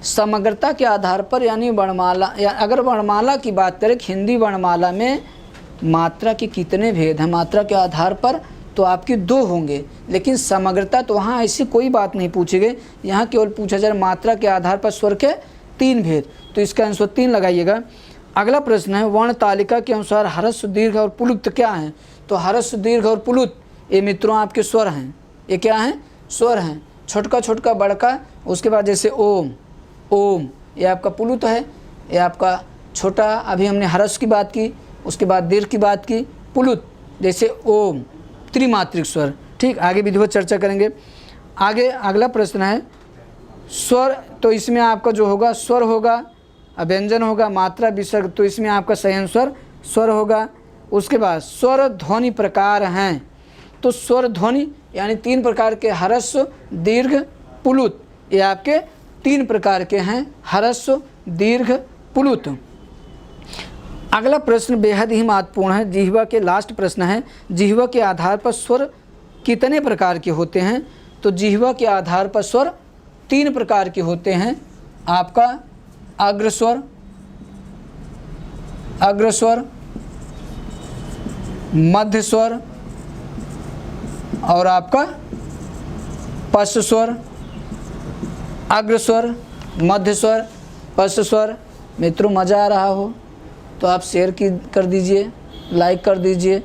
समग्रता के आधार पर यानी वर्णमाला, या अगर वर्णमाला की बात करें हिंदी वर्णमाला में मात्रा के कितने भेद हैं मात्रा के आधार पर, तो आपके 2 होंगे। लेकिन समग्रता तो वहाँ ऐसी कोई बात नहीं पूछी गई, यहाँ केवल पूछा जा रहा मात्रा के आधार पर स्वर के 3 भेद। तो इसका आंसर 3 लगाइएगा। अगला प्रश्न है वर्ण तालिका के अनुसार ह्रस्व दीर्घ और पुलुत क्या हैं। तो ह्रस्व दीर्घ और पुलुत ये मित्रों आपके स्वर हैं, ये क्या हैं, स्वर हैं। छोटका छोटका बड़का, उसके बाद जैसे ओम, ओम ये आपका पुलुत है, ये आपका छोटा, अभी हमने ह्रस्व की बात की, उसके बाद दीर्घ की बात की, पुलुत जैसे ओम, त्रिमात्रिक स्वर। ठीक, आगे विधिवत चर्चा करेंगे। आगे अगला प्रश्न है स्वर, तो इसमें आपका जो होगा स्वर होगा, व्यंजन होगा, मात्रा विसर्ग, तो इसमें आपका संयम स्वर स्वर होगा। उसके बाद स्वर ध्वनि प्रकार हैं, तो स्वर ध्वनि यानी 3 प्रकार के ह्रस्व दीर्घ पुलुत, ये आपके 3 प्रकार के हैं, ह्रस्व दीर्घ पुलुत। अगला प्रश्न बेहद ही महत्वपूर्ण है, जिह्वा के लास्ट प्रश्न है, जिह्वा के आधार पर स्वर कितने प्रकार के होते हैं। तो जिह्वा के आधार पर स्वर 3 प्रकार के होते हैं, आपका अग्रस्वर, अग्रस्वर, मध्य स्वर और आपका पश्च स्वर। अग्रस्वर, मध्य स्वर, पश्च स्वर। मित्रों मज़ा आ रहा हो तो आप शेयर कर दीजिए, लाइक कर दीजिए,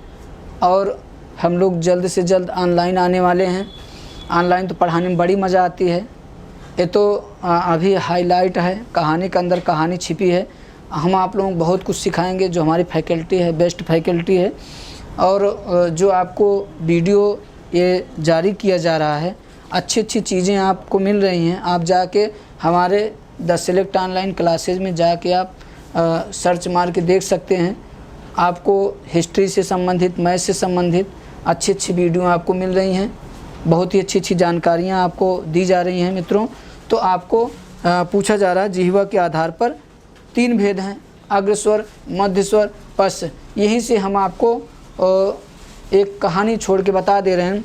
और हम लोग जल्द से जल्द ऑनलाइन आने वाले हैं। ऑनलाइन तो पढ़ाने में बड़ी मज़ा आती है। ये तो अभी हाईलाइट है, कहानी के अंदर कहानी छिपी है। हम आप लोगों को बहुत कुछ सिखाएंगे, जो हमारी फैकल्टी है बेस्ट फैकल्टी है। और जो आपको वीडियो ये जारी किया जा रहा है, अच्छी अच्छी चीज़ें आपको मिल रही हैं। आप जाके हमारे द सिलेक्ट ऑनलाइन क्लासेज में जाके आप सर्च मार के देख सकते हैं। आपको हिस्ट्री से संबंधित, मैथ से संबंधित अच्छी अच्छी वीडियो आपको मिल रही हैं, बहुत ही अच्छी अच्छी जानकारियाँ आपको दी जा रही हैं मित्रों। तो आपको पूछा जा रहा है जिह्वा के आधार पर 3 भेद हैं, अग्रस्वर, मध्य स्वर, पश्च। यहीं से हम आपको एक कहानी छोड़ के बता दे रहे हैं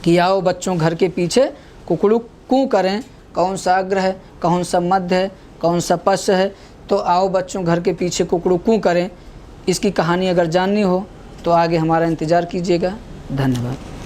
कि आओ बच्चों घर के पीछे कुकड़ू कूँ करें, कौन सा अग्र है, कौन सा मध्य है, कौन सा पश्च है। तो आओ बच्चों घर के पीछे कुकड़ू कूँ करें। इसकी कहानी अगर जाननी हो तो आगे हमारा इंतज़ार कीजिएगा। धन्यवाद।